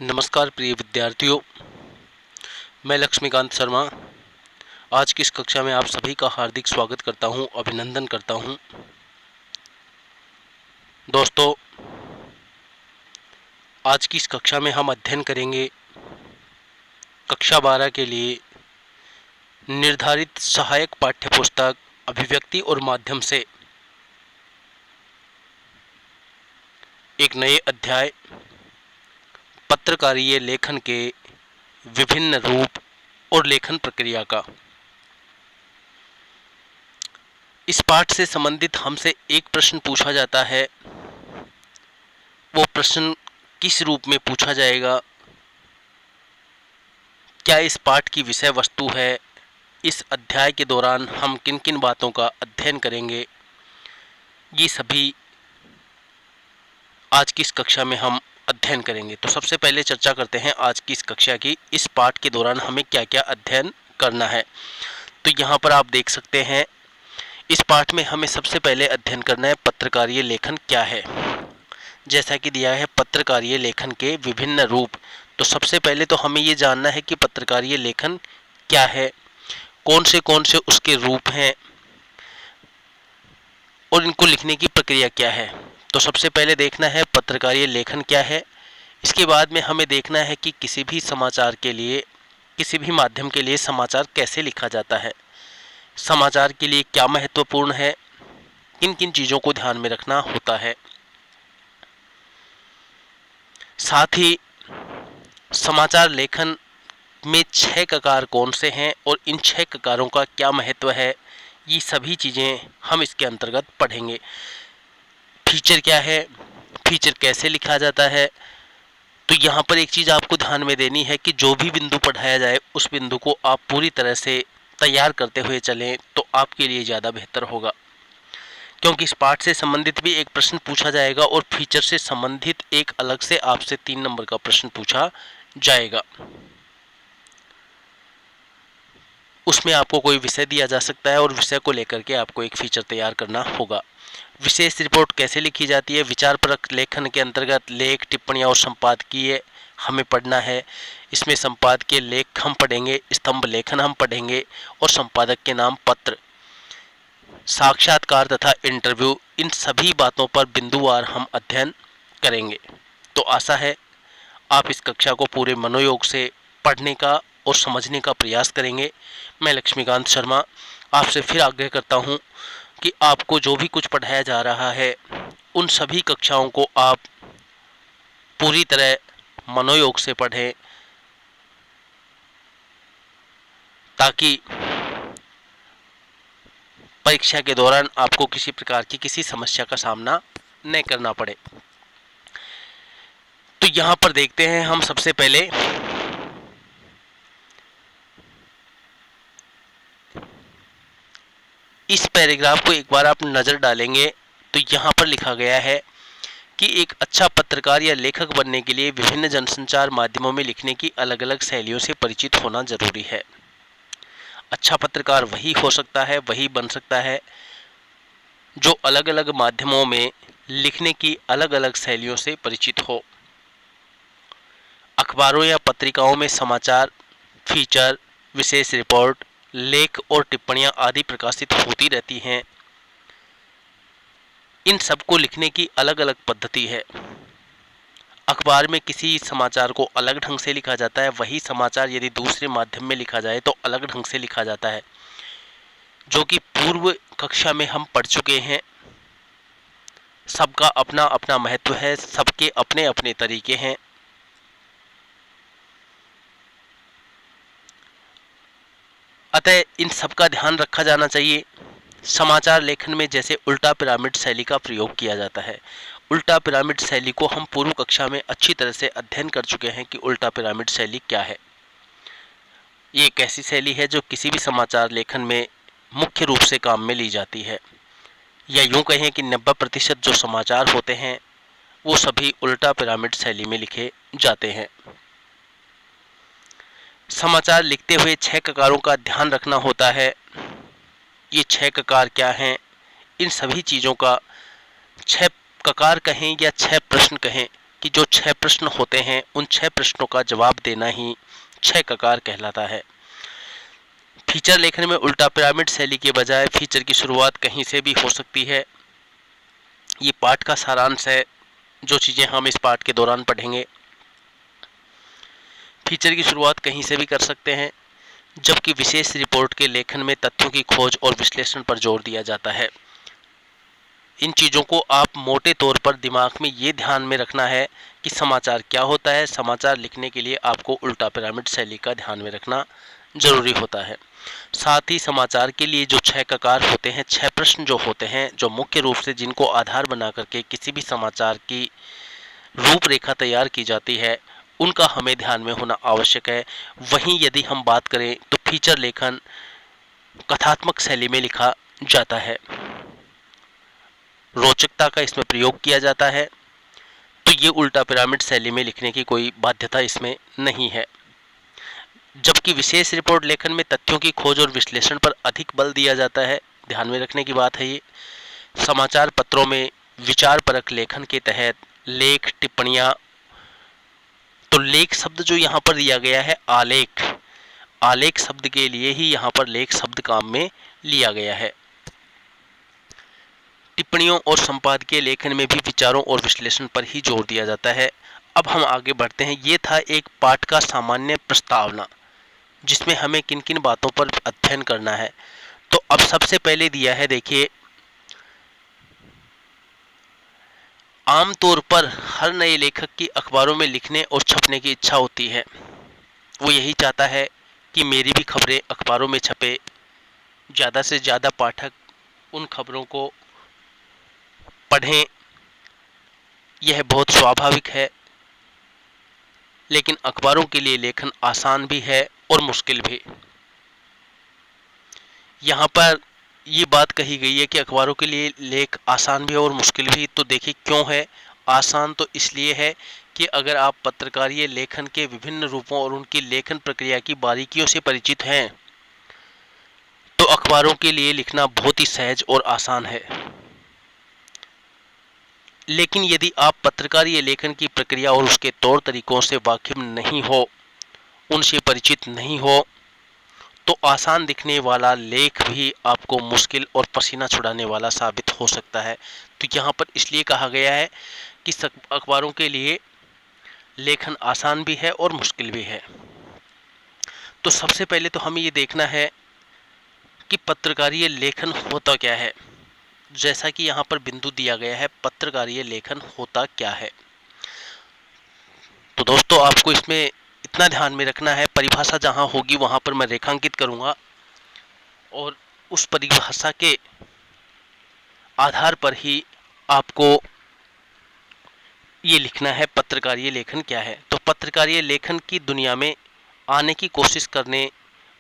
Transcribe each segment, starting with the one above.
नमस्कार प्रिय विद्यार्थियों, मैं लक्ष्मीकांत शर्मा आज की इस कक्षा में आप सभी का हार्दिक स्वागत करता हूं, अभिनंदन करता हूं। दोस्तों, आज की इस कक्षा में हम अध्ययन करेंगे कक्षा 12 के लिए निर्धारित सहायक पाठ्यपुस्तक अभिव्यक्ति और माध्यम से एक नए अध्याय पत्रकारीय लेखन के विभिन्न रूप और लेखन प्रक्रिया का। इस पाठ से संबंधित हमसे एक प्रश्न पूछा जाता है। वो प्रश्न किस रूप में पूछा जाएगा, क्या इस पाठ की विषय वस्तु है, इस अध्याय के दौरान हम किन किन बातों का अध्ययन करेंगे, ये सभी आज की इस कक्षा में हम अध्ययन करेंगे। तो सबसे पहले चर्चा करते हैं आज की इस कक्षा की। इस पाठ के दौरान हमें क्या क्या अध्ययन करना है। तो यहाँ पर आप देख सकते हैं, इस पाठ में हमें सबसे पहले अध्ययन करना है पत्रकारीय लेखन क्या है। जैसा कि दिया है पत्रकारीय लेखन के विभिन्न रूप, तो सबसे पहले तो हमें ये जानना है कि पत्रकारीय लेखन क्या है, कौन से उसके रूप हैं और इनको लिखने की प्रक्रिया क्या है। तो सबसे पहले देखना है पत्रकारीय लेखन क्या है। इसके बाद में हमें देखना है कि किसी भी समाचार के लिए, किसी भी माध्यम के लिए समाचार कैसे लिखा जाता है, समाचार के लिए क्या महत्वपूर्ण है, किन किन चीज़ों को ध्यान में रखना होता है। साथ ही समाचार लेखन में 6 ककार कौन से हैं और इन 6 ककारों का क्या महत्व है, ये सभी चीज़ें हम इसके अंतर्गत पढ़ेंगे। फीचर क्या है, फीचर कैसे लिखा जाता है। तो यहाँ पर एक चीज़ आपको ध्यान में देनी है कि जो भी बिंदु पढ़ाया जाए उस बिंदु को आप पूरी तरह से तैयार करते हुए चलें तो आपके लिए ज़्यादा बेहतर होगा, क्योंकि इस पाठ से संबंधित भी एक प्रश्न पूछा जाएगा और फीचर से संबंधित एक अलग से आपसे 3 नंबर का प्रश्न पूछा जाएगा। उसमें आपको कोई विषय दिया जा सकता है और विषय को लेकर के आपको एक फीचर तैयार करना होगा। विशेष रिपोर्ट कैसे लिखी जाती है। विचारपरक लेखन के अंतर्गत लेख, टिप्पणियाँ और संपादकीय हमें पढ़ना है। इसमें संपादकीय लेख हम पढ़ेंगे, स्तंभ लेखन हम पढ़ेंगे और संपादक के नाम, पत्र, साक्षात्कार तथा इंटरव्यू, इन सभी बातों पर बिंदुवार हम अध्ययन करेंगे। तो आशा है आप इस कक्षा को पूरे मनोयोग से पढ़ने का और समझने का प्रयास करेंगे। मैं लक्ष्मीकांत शर्मा आपसे फिर आग्रह करता हूं कि आपको जो भी कुछ पढ़ाया जा रहा है उन सभी कक्षाओं को आप पूरी तरह मनोयोग से पढ़ें, ताकि परीक्षा के दौरान आपको किसी प्रकार की किसी समस्या का सामना न करना पड़े। तो यहाँ पर देखते हैं हम सबसे पहले इस पैराग्राफ को एक बार आप नज़र डालेंगे तो यहाँ पर लिखा गया है कि एक अच्छा पत्रकार या लेखक बनने के लिए विभिन्न जनसंचार माध्यमों में लिखने की अलग अलग शैलियों से परिचित होना जरूरी है। अच्छा पत्रकार वही हो सकता है, वही बन सकता है जो अलग अलग माध्यमों में लिखने की अलग अलग शैलियों से परिचित हो। अखबारों या पत्रिकाओं में समाचार, फीचर, विशेष रिपोर्ट, लेख और टिप्पणियां आदि प्रकाशित होती रहती हैं। इन सबको लिखने की अलग अलग पद्धति है। अखबार में किसी समाचार को अलग ढंग से लिखा जाता है, वही समाचार यदि दूसरे माध्यम में लिखा जाए तो अलग ढंग से लिखा जाता है, जो कि पूर्व कक्षा में हम पढ़ चुके हैं। सबका अपना अपना महत्व है, सबके अपने अपने तरीके हैं। अतः इन सबका ध्यान रखा जाना चाहिए। समाचार लेखन में जैसे उल्टा पिरामिड शैली का प्रयोग किया जाता है। उल्टा पिरामिड शैली को हम पूर्व कक्षा में अच्छी तरह से अध्ययन कर चुके हैं कि उल्टा पिरामिड शैली क्या है। ये एक ऐसी शैली है जो किसी भी समाचार लेखन में मुख्य रूप से काम में ली जाती है, या यूं कहें कि 90% जो समाचार होते हैं वो सभी उल्टा पिरामिड शैली में लिखे जाते हैं। समाचार लिखते हुए 6 ककारों का ध्यान रखना होता है। ये 6 ककार क्या हैं, इन सभी चीज़ों का 6 ककार कहें या 6 प्रश्न कहें, कि जो 6 प्रश्न होते हैं उन 6 प्रश्नों का जवाब देना ही 6 ककार कहलाता है। फीचर लेखन में उल्टा पिरामिड शैली के बजाय फीचर की शुरुआत कहीं से भी हो सकती है। ये पाठ का सारांश है, जो चीज़ें हम इस पाठ के दौरान पढ़ेंगे। फीचर की शुरुआत कहीं से भी कर सकते हैं, जबकि विशेष रिपोर्ट के लेखन में तथ्यों की खोज और विश्लेषण पर जोर दिया जाता है। इन चीज़ों को आप मोटे तौर पर दिमाग में ये ध्यान में रखना है कि समाचार क्या होता है। समाचार लिखने के लिए आपको उल्टा पिरामिड शैली का ध्यान में रखना जरूरी होता है। साथ ही समाचार के लिए जो 6 ककार होते हैं, 6 प्रश्न जो होते हैं, जो मुख्य रूप से जिनको आधार बना करके किसी भी समाचार की रूपरेखा तैयार की जाती है, उनका हमें ध्यान में होना आवश्यक है। वहीं यदि हम बात करें तो फीचर लेखन कथात्मक शैली में लिखा जाता है, रोचकता का इसमें प्रयोग किया जाता है, तो ये उल्टा पिरामिड शैली में लिखने की कोई बाध्यता इसमें नहीं है। जबकि विशेष रिपोर्ट लेखन में तथ्यों की खोज और विश्लेषण पर अधिक बल दिया जाता है। ध्यान में रखने की बात है ये। समाचार पत्रों में विचार परक लेखन के तहत लेख, टिप्पणियां, तो लेख शब्द जो यहाँ पर दिया गया है आलेख, आलेख शब्द के लिए ही यहाँ पर लेख शब्द काम में लिया गया है। टिप्पणियों और संपादकीय लेखन में भी विचारों और विश्लेषण पर ही जोर दिया जाता है। अब हम आगे बढ़ते हैं। ये था एक पाठ का सामान्य प्रस्तावना, जिसमें हमें किन किन बातों पर अध्ययन करना है। तो अब सबसे पहले दिया है, देखिए, आमतौर पर हर नए लेखक की अखबारों में लिखने और छपने की इच्छा होती है। वो यही चाहता है कि मेरी भी खबरें अखबारों में छपे, ज़्यादा से ज़्यादा पाठक उन खबरों को पढ़ें। यह बहुत स्वाभाविक है, लेकिन अखबारों के लिए लेखन आसान भी है और मुश्किल भी। यहाँ पर ये बात कही गई है कि अखबारों के लिए लेख आसान भी है और मुश्किल भी। तो देखिए क्यों है आसान। तो इसलिए है कि अगर आप पत्रकारीय लेखन के विभिन्न रूपों और उनकी लेखन प्रक्रिया की बारीकियों से परिचित हैं, तो अखबारों के लिए लिखना बहुत ही सहज और आसान है। लेकिन यदि आप पत्रकारीय लेखन की प्रक्रिया और उसके तौर तरीकों से वाकिफ नहीं हो, उनसे परिचित नहीं हो, तो आसान दिखने वाला लेख भी आपको मुश्किल और पसीना छुड़ाने वाला साबित हो सकता है। तो यहाँ पर इसलिए कहा गया है कि अखबारों के लिए लेखन आसान भी है और मुश्किल भी है। तो सबसे पहले तो हमें ये देखना है कि पत्रकारीय लेखन होता क्या है। जैसा कि यहाँ पर बिंदु दिया गया है, पत्रकारीय लेखन होता क्या है। तो दोस्तों आपको इसमें इतना ध्यान में रखना है, परिभाषा जहाँ होगी वहाँ पर मैं रेखांकित करूँगा और उस परिभाषा के आधार पर ही आपको ये लिखना है पत्रकारीय लेखन क्या है। तो पत्रकारीय लेखन की दुनिया में आने की कोशिश करने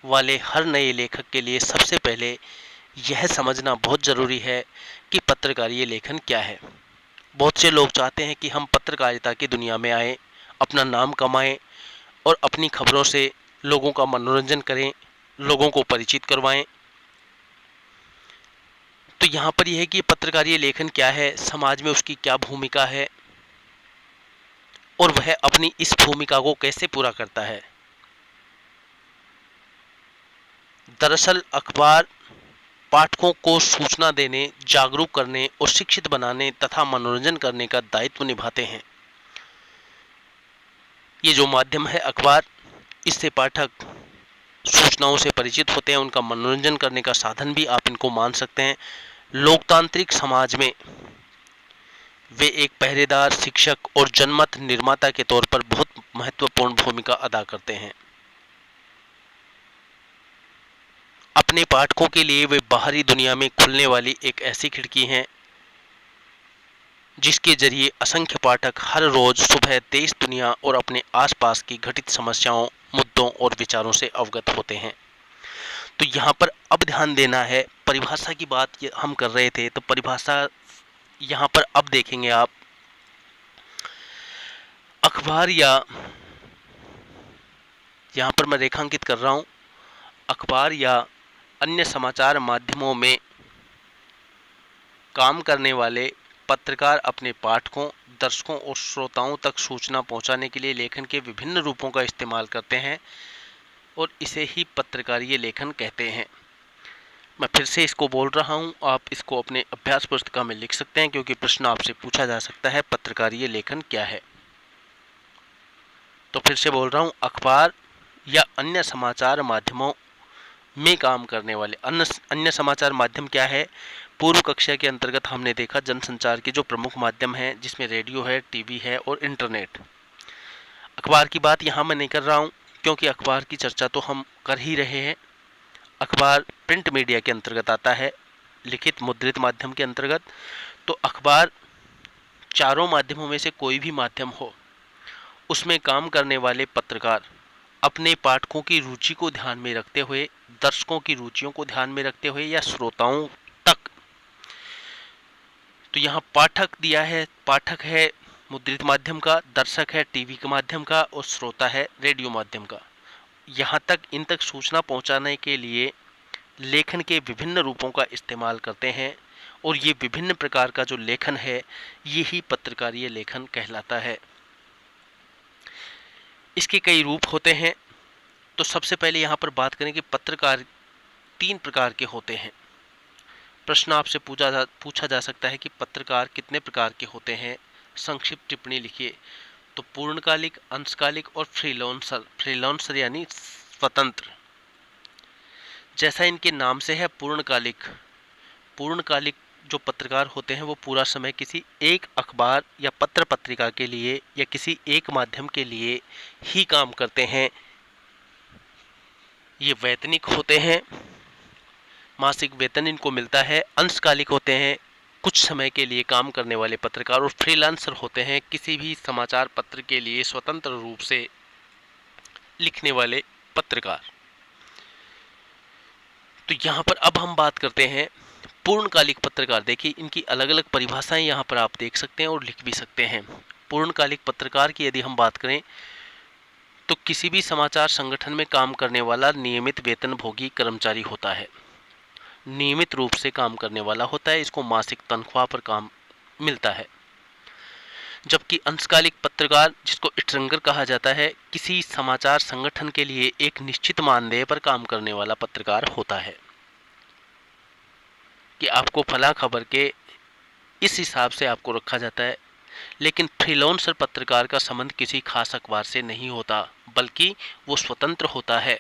वाले हर नए लेखक के लिए सबसे पहले यह समझना बहुत ज़रूरी है कि पत्रकारीय लेखन क्या है। बहुत से लोग चाहते हैं कि हम पत्रकारिता की दुनिया में आएँ, अपना नाम कमाएं और अपनी खबरों से लोगों का मनोरंजन करें, लोगों को परिचित करवाएं। तो यहाँ पर यह है कि पत्रकारीय लेखन क्या है, समाज में उसकी क्या भूमिका है और वह अपनी इस भूमिका को कैसे पूरा करता है। दरअसल अखबार पाठकों को सूचना देने, जागरूक करने और शिक्षित बनाने तथा मनोरंजन करने का दायित्व निभाते हैं। ये जो माध्यम है अखबार, इससे पाठक सूचनाओं से परिचित होते हैं, उनका मनोरंजन करने का साधन भी आप इनको मान सकते हैं। लोकतांत्रिक समाज में वे एक पहरेदार, शिक्षक और जनमत निर्माता के तौर पर बहुत महत्वपूर्ण भूमिका अदा करते हैं। अपने पाठकों के लिए वे बाहरी दुनिया में खुलने वाली एक ऐसी खिड़की हैं, जिसके जरिए असंख्य पाठक हर रोज सुबह देश, दुनिया और अपने आसपास की घटित समस्याओं, मुद्दों और विचारों से अवगत होते हैं। तो यहाँ पर अब ध्यान देना है, परिभाषा की बात हम कर रहे थे, तो परिभाषा यहाँ पर अब देखेंगे आप। अखबार, या यहाँ पर मैं रेखांकित कर रहा हूँ, अखबार या अन्य समाचार माध्यमों में काम करने वाले पत्रकार अपने पाठकों, दर्शकों और श्रोताओं तक सूचना पहुंचाने के लिए लेखन के विभिन्न रूपों का इस्तेमाल करते हैं और इसे ही पत्रकारीय लेखन कहते हैं। मैं फिर से इसको बोल रहा हूं, आप इसको अपने अभ्यास पुस्तिका में लिख सकते हैं क्योंकि प्रश्न आपसे पूछा जा सकता है पत्रकारीय लेखन क्या है। तो फिर से बोल रहा हूं, अखबार या अन्य समाचार माध्यमों में काम करने वाले अन्य समाचार माध्यम क्या है। पूर्व कक्षा के अंतर्गत हमने देखा जनसंचार के जो प्रमुख माध्यम हैं, जिसमें रेडियो है, टीवी है और इंटरनेट। अखबार की बात यहाँ मैं नहीं कर रहा हूँ क्योंकि अखबार की चर्चा तो हम कर ही रहे हैं। अखबार प्रिंट मीडिया के अंतर्गत आता है, लिखित मुद्रित माध्यम के अंतर्गत। तो अखबार चारों माध्यमों में से कोई भी माध्यम हो, उसमें काम करने वाले पत्रकार अपने पाठकों की रुचि को ध्यान में रखते हुए, दर्शकों की रुचियों को ध्यान में रखते हुए या श्रोताओं तक, तो यहाँ पाठक दिया है, पाठक है मुद्रित माध्यम का, दर्शक है टीवी के माध्यम का और श्रोता है रेडियो माध्यम का। यहाँ तक इन तक सूचना पहुँचाने के लिए लेखन के विभिन्न रूपों का इस्तेमाल करते हैं और ये विभिन्न प्रकार का जो लेखन है यही पत्रकारीय लेखन कहलाता है। इसके कई रूप होते हैं। तो सबसे पहले यहाँ पर बात करें कि पत्रकार 3 प्रकार के होते हैं। प्रश्न आपसे पूछा जा सकता है कि पत्रकार कितने प्रकार के होते हैं, संक्षिप्त टिप्पणी लिखिए। तो पूर्णकालिक, अंशकालिक और फ्रीलांसर यानी स्वतंत्र। जैसा इनके नाम से है पूर्णकालिक जो पत्रकार होते हैं वो पूरा समय किसी एक अखबार या पत्र पत्रिका के लिए या किसी एक माध्यम के लिए ही काम करते हैं। ये वैतनिक होते हैं, मासिक वेतन इनको मिलता है। अंशकालिक होते हैं, कुछ समय के लिए काम करने वाले पत्रकार। और फ्रीलांसर होते हैं, किसी भी समाचार पत्र के लिए स्वतंत्र रूप से लिखने वाले पत्रकार। तो यहाँ पर अब हम बात करते हैं पूर्णकालिक पत्रकार। देखिए इनकी अलग अलग परिभाषाएं यहाँ पर आप देख सकते हैं और लिख भी सकते हैं। पूर्णकालिक पत्रकार की यदि हम बात करें तो किसी भी समाचार संगठन में काम करने वाला नियमित वेतनभोगी कर्मचारी होता है, नियमित रूप से काम करने वाला होता है, इसको मासिक तनख्वाह पर काम मिलता है। जबकि अंशकालिक पत्रकार, जिसको स्ट्रिंगर कहा जाता है, किसी समाचार संगठन के लिए एक निश्चित मानदेय पर काम करने वाला पत्रकार होता है कि आपको फला खबर के इस हिसाब से आपको रखा जाता है। लेकिन फ्रीलांसर पत्रकार का संबंध किसी खास अखबार से नहीं होता, बल्कि वो स्वतंत्र होता है।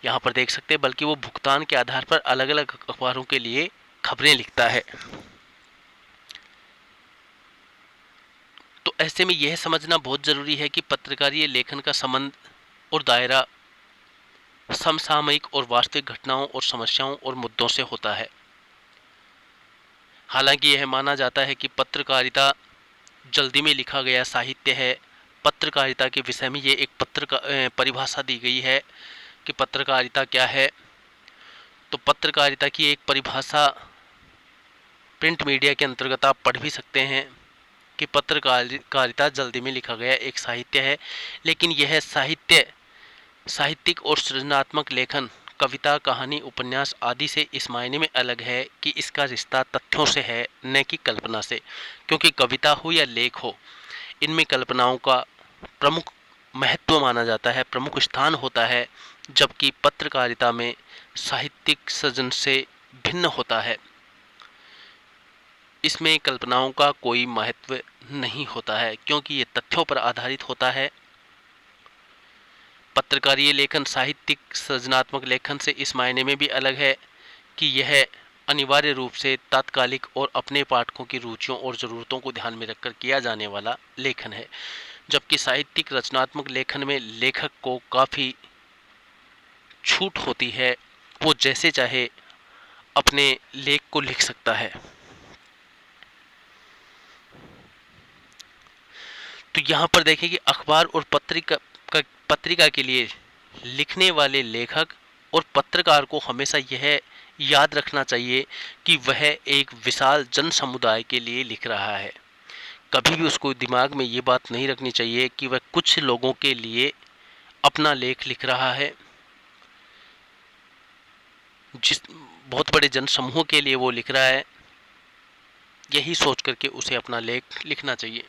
यहाँ पर देख सकते हैं, बल्कि वो भुगतान के आधार पर अलग अलग अखबारों के लिए खबरें लिखता है। तो ऐसे में यह समझना बहुत जरूरी है कि पत्रकारीय लेखन का संबंध और दायरा समसामयिक और वास्तविक घटनाओं और समस्याओं और मुद्दों से होता है। हालांकि यह माना जाता है कि पत्रकारिता जल्दी में लिखा गया साहित्य है। पत्रकारिता के विषय में ये एक परिभाषा दी गई है कि पत्रकारिता क्या है। तो पत्रकारिता की एक परिभाषा प्रिंट मीडिया के अंतर्गत आप पढ़ भी सकते हैं कि पत्रकारिता जल्दी में लिखा गया एक साहित्य है। लेकिन यह साहित्यिक और सृजनात्मक लेखन, कविता, कहानी, उपन्यास आदि से इस मायने में अलग है कि इसका रिश्ता तथ्यों से है, न कि कल्पना से। क्योंकि कविता हो या लेख हो, इनमें कल्पनाओं का प्रमुख महत्व माना जाता है, प्रमुख स्थान होता है, जबकि पत्रकारिता में साहित्यिक सृजन से भिन्न होता है। इसमें कल्पनाओं का कोई महत्व नहीं होता है क्योंकि ये तथ्यों पर आधारित होता है। पत्रकारीय लेखन साहित्यिक सृजनात्मक लेखन से इस मायने में भी अलग है कि यह अनिवार्य रूप से तात्कालिक और अपने पाठकों की रुचियों और ज़रूरतों को ध्यान में रखकर किया जाने वाला लेखन है। जबकि साहित्यिक रचनात्मक लेखन में लेखक को काफ़ी छूट होती है, वो जैसे चाहे अपने लेख को लिख सकता है। तो यहाँ पर देखें कि अखबार और पत्रिका के लिए लिखने वाले लेखक और पत्रकार को हमेशा यह याद रखना चाहिए कि वह एक विशाल जन समुदाय के लिए लिख रहा है। कभी भी उसको दिमाग में ये बात नहीं रखनी चाहिए कि वह कुछ लोगों के लिए अपना लेख लिख रहा है, जिस बहुत बड़े जन समूह के लिए वो लिख रहा है। यही सोच करके उसे अपना लेख लिखना चाहिए,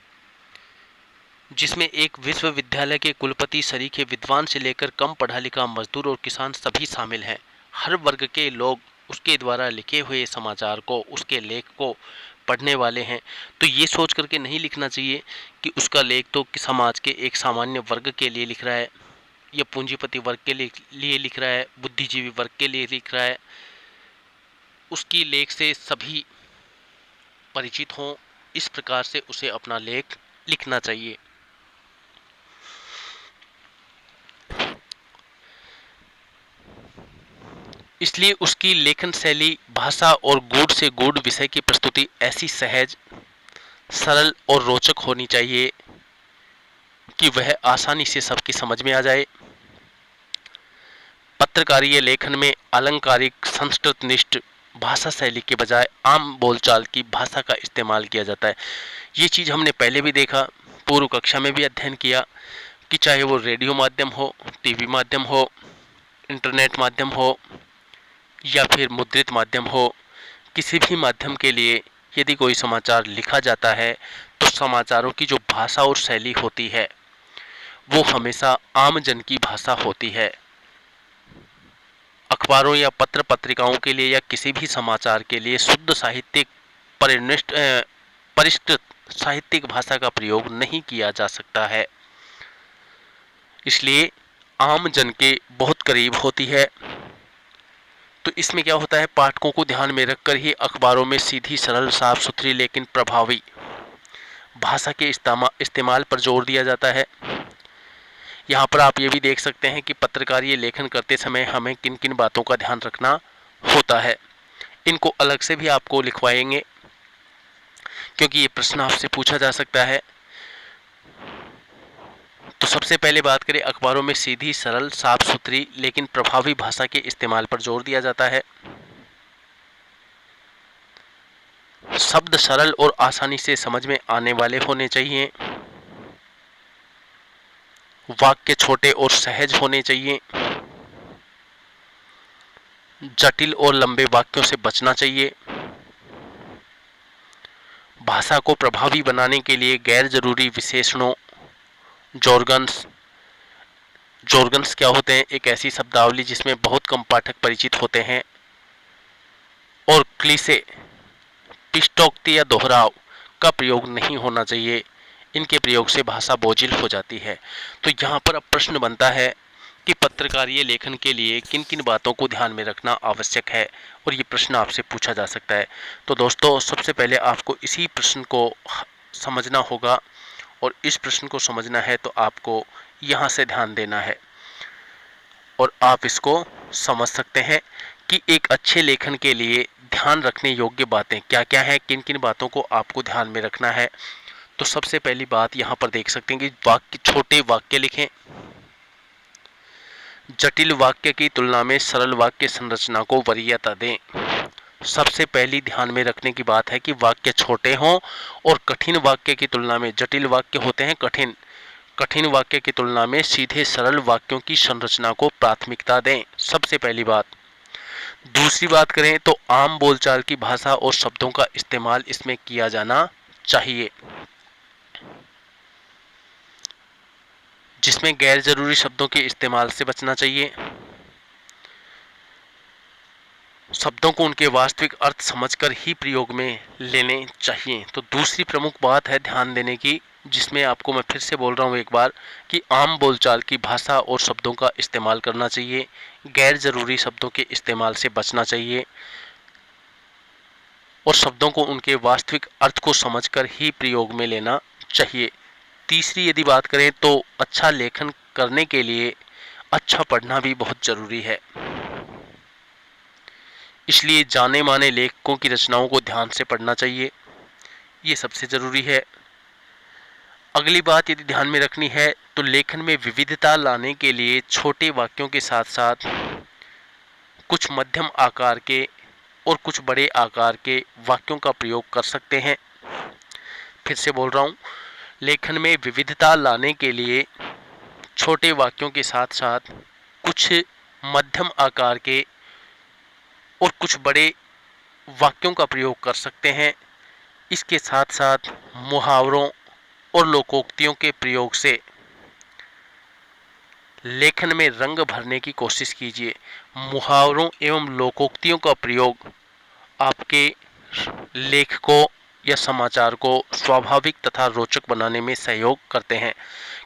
जिसमें एक विश्वविद्यालय के कुलपति, सरीखे विद्वान से लेकर कम पढ़ा लिखा मजदूर और किसान सभी शामिल हैं। हर वर्ग के लोग उसके द्वारा लिखे हुए समाचार को, उसके लेख को पढ़ने वाले हैं। तो ये सोच करके नहीं लिखना चाहिए कि उसका लेख तो समाज के एक सामान्य वर्ग के लिए लिख रहा है, या पूंजीपति वर्ग के लिए लिख रहा है, बुद्धिजीवी वर्ग के लिए लिख रहा है। उसकी लेख से सभी परिचित हों, इस प्रकार से उसे अपना लेख लिखना चाहिए। इसलिए उसकी लेखन शैली, भाषा और गूढ़ से गूढ़ विषय की प्रस्तुति ऐसी सहज, सरल और रोचक होनी चाहिए कि वह आसानी से सबकी समझ में आ जाए। पत्रकारीय लेखन में अलंकारिक, संस्कृतनिष्ठ भाषा शैली के बजाय आम बोलचाल की भाषा का इस्तेमाल किया जाता है। ये चीज़ हमने पहले भी देखा, पूर्व कक्षा में भी अध्ययन किया कि चाहे वो रेडियो माध्यम हो, टीवी माध्यम हो, इंटरनेट माध्यम हो या फिर मुद्रित माध्यम हो, किसी भी माध्यम के लिए यदि कोई समाचार लिखा जाता है तो समाचारों की जो भाषा और शैली होती है वो हमेशा आम जन की भाषा होती है। अखबारों या पत्र पत्रिकाओं के लिए या किसी भी समाचार के लिए शुद्ध साहित्यिक, परिष्कृत साहित्यिक भाषा का प्रयोग नहीं किया जा सकता है। इसलिए आम जन के बहुत करीब होती है। तो इसमें क्या होता है, पाठकों को ध्यान में रखकर ही अखबारों में सीधी, सरल, साफ सुथरी लेकिन प्रभावी भाषा के इस्तेमाल पर जोर दिया जाता है। यहाँ पर आप ये भी देख सकते हैं कि पत्रकारीय लेखन करते समय हमें किन किन बातों का ध्यान रखना होता है। इनको अलग से भी आपको लिखवाएंगे, क्योंकि ये प्रश्न आपसे पूछा जा सकता है। तो सबसे पहले बात करें, अखबारों में सीधी, सरल, साफ सुथरी लेकिन प्रभावी भाषा के इस्तेमाल पर जोर दिया जाता है। शब्द सरल और आसानी से समझ में आने वाले होने चाहिए। वाक्य छोटे और सहज होने चाहिए। जटिल और लंबे वाक्यों से बचना चाहिए। भाषा को प्रभावी बनाने के लिए गैर जरूरी विशेषणों, जॉर्गन्स क्या होते हैं, एक ऐसी शब्दावली जिसमें बहुत कम पाठक परिचित होते हैं, और क्लीशे, पिष्टोक्ति या दोहराव का प्रयोग नहीं होना चाहिए। इनके प्रयोग से भाषा बोझिल हो जाती है। तो यहाँ पर अब प्रश्न बनता है कि पत्रकारीय लेखन के लिए किन किन बातों को ध्यान में रखना आवश्यक है, और ये प्रश्न आपसे पूछा जा सकता है। तो दोस्तों, सबसे पहले आपको इसी प्रश्न को समझना होगा, और इस प्रश्न को समझना है तो आपको यहाँ से ध्यान देना है, और आप इसको समझ सकते हैं कि एक अच्छे लेखन के लिए ध्यान रखने योग्य बातें क्या क्या हैं, किन किन बातों को आपको ध्यान में रखना है। तो सबसे पहली बात यहाँ पर देख सकते हैं कि छोटे वाक्य लिखें। जटिल वाक्य की तुलना में सरल वाक्य संरचना को वरीयता दें। सबसे पहली ध्यान में रखने की बात है कि वाक्य छोटे हों, और कठिन वाक्य की तुलना में, जटिल वाक्य होते हैं कठिन वाक्य की तुलना में सीधे सरल वाक्यों की संरचना को प्राथमिकता दें, सबसे पहली बात। दूसरी बात करें तो आम बोलचाल की भाषा और शब्दों का इस्तेमाल इसमें किया जाना चाहिए, जिसमें गैर जरूरी शब्दों के इस्तेमाल से बचना चाहिए। शब्दों को उनके वास्तविक अर्थ समझकर ही प्रयोग में लेने चाहिए। तो दूसरी प्रमुख बात है ध्यान देने की, जिसमें आपको मैं फिर से बोल रहा हूँ एक बार, कि आम बोलचाल की भाषा और शब्दों का इस्तेमाल करना चाहिए, गैर जरूरी शब्दों के इस्तेमाल से बचना चाहिए, और शब्दों को उनके वास्तविक अर्थ को समझकर ही प्रयोग में लेना चाहिए। तीसरी यदि बात करें तो अच्छा लेखन करने के लिए अच्छा पढ़ना भी बहुत जरूरी है, इसलिए जाने माने लेखकों की रचनाओं को ध्यान से पढ़ना चाहिए, ये सबसे जरूरी है। अगली बात यदि ध्यान में रखनी है तो लेखन में विविधता लाने के लिए छोटे वाक्यों के साथ साथ कुछ मध्यम आकार के और कुछ बड़े आकार के वाक्यों का प्रयोग कर सकते हैं। फिर से बोल रहा हूँ, लेखन में विविधता लाने के लिए छोटे वाक्यों के साथ साथ कुछ मध्यम आकार के और कुछ बड़े वाक्यों का प्रयोग कर सकते हैं। इसके साथ साथ मुहावरों और लोकोक्तियों के प्रयोग से लेखन में रंग भरने की कोशिश कीजिए। मुहावरों एवं लोकोक्तियों का प्रयोग आपके लेख को या समाचार को स्वाभाविक तथा रोचक बनाने में सहयोग करते हैं,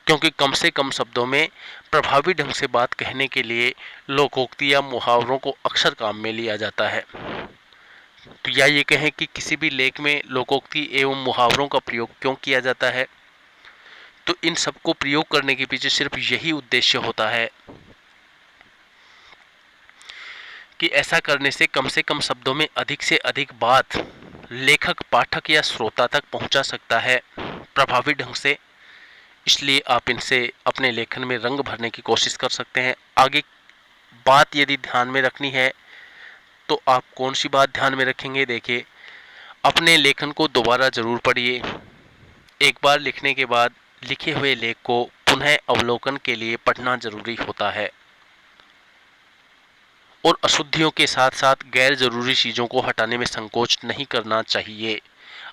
क्योंकि कम से कम शब्दों में प्रभावी ढंग से बात कहने के लिए लोकोक्ति या मुहावरों को अक्सर काम में लिया जाता है। तो या ये कहें कि किसी भी लेख में लोकोक्ति एवं मुहावरों का प्रयोग क्यों किया जाता है, तो इन सबको प्रयोग करने के पीछे सिर्फ यही उद्देश्य होता है कि ऐसा करने से कम शब्दों में अधिक से अधिक बात लेखक, पाठक या श्रोता तक पहुंचा सकता है प्रभावी ढंग से। इसलिए आप इनसे अपने लेखन में रंग भरने की कोशिश कर सकते हैं। आगे बात यदि ध्यान में रखनी है तो आप कौन सी बात ध्यान में रखेंगे? देखिए, अपने लेखन को दोबारा जरूर पढ़िए। एक बार लिखने के बाद लिखे हुए लेख को पुनः अवलोकन के लिए पढ़ना जरूरी होता है और अशुद्धियों के साथ साथ गैर जरूरी चीज़ों को हटाने में संकोच नहीं करना चाहिए।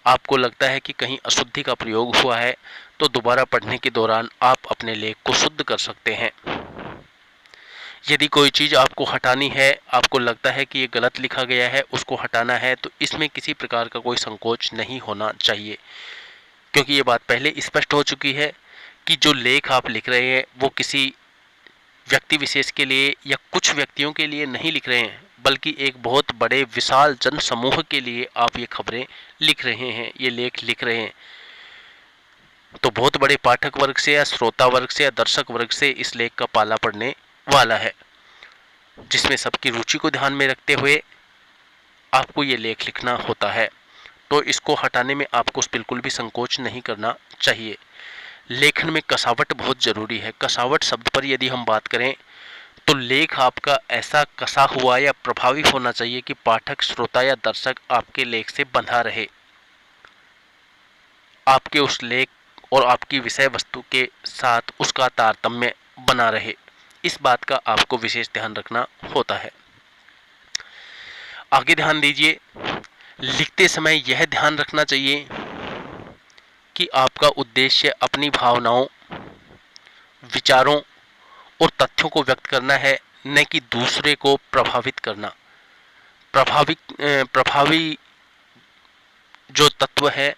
आपको लगता है कि कहीं अशुद्धि का प्रयोग हुआ है तो दोबारा पढ़ने के दौरान आप अपने लेख को शुद्ध कर सकते हैं। यदि कोई चीज़ आपको हटानी है, आपको लगता है कि ये गलत लिखा गया है, उसको हटाना है, तो इसमें किसी प्रकार का कोई संकोच नहीं होना चाहिए, क्योंकि ये बात पहले स्पष्ट हो चुकी है कि जो लेख आप लिख रहे हैं वो किसी व्यक्ति विशेष के लिए या कुछ व्यक्तियों के लिए नहीं लिख रहे हैं, बल्कि एक बहुत बड़े विशाल जन समूह के लिए आप ये खबरें लिख रहे हैं, ये लेख लिख रहे हैं। तो बहुत बड़े पाठक वर्ग से या श्रोता वर्ग से या दर्शक वर्ग से इस लेख का पाला पड़ने वाला है, जिसमें सबकी रुचि को ध्यान में रखते हुए आपको ये लेख लिखना होता है। तो इसको हटाने में आपको बिल्कुल भी संकोच नहीं करना चाहिए। लेखन में कसावट बहुत जरूरी है। कसावट शब्द पर यदि हम बात करें तो लेख आपका ऐसा कसा हुआ या प्रभावी होना चाहिए कि पाठक, श्रोता या दर्शक आपके लेख से बंधा रहे, आपके उस लेख और आपकी विषय वस्तु के साथ उसका तारतम्य बना रहे। इस बात का आपको विशेष ध्यान रखना होता है। आगे ध्यान दीजिए, लिखते समय यह ध्यान रखना चाहिए कि आपका उद्देश्य अपनी भावनाओं, विचारों और तथ्यों को व्यक्त करना है, न कि दूसरे को प्रभावित करना। प्रभावी जो तत्व है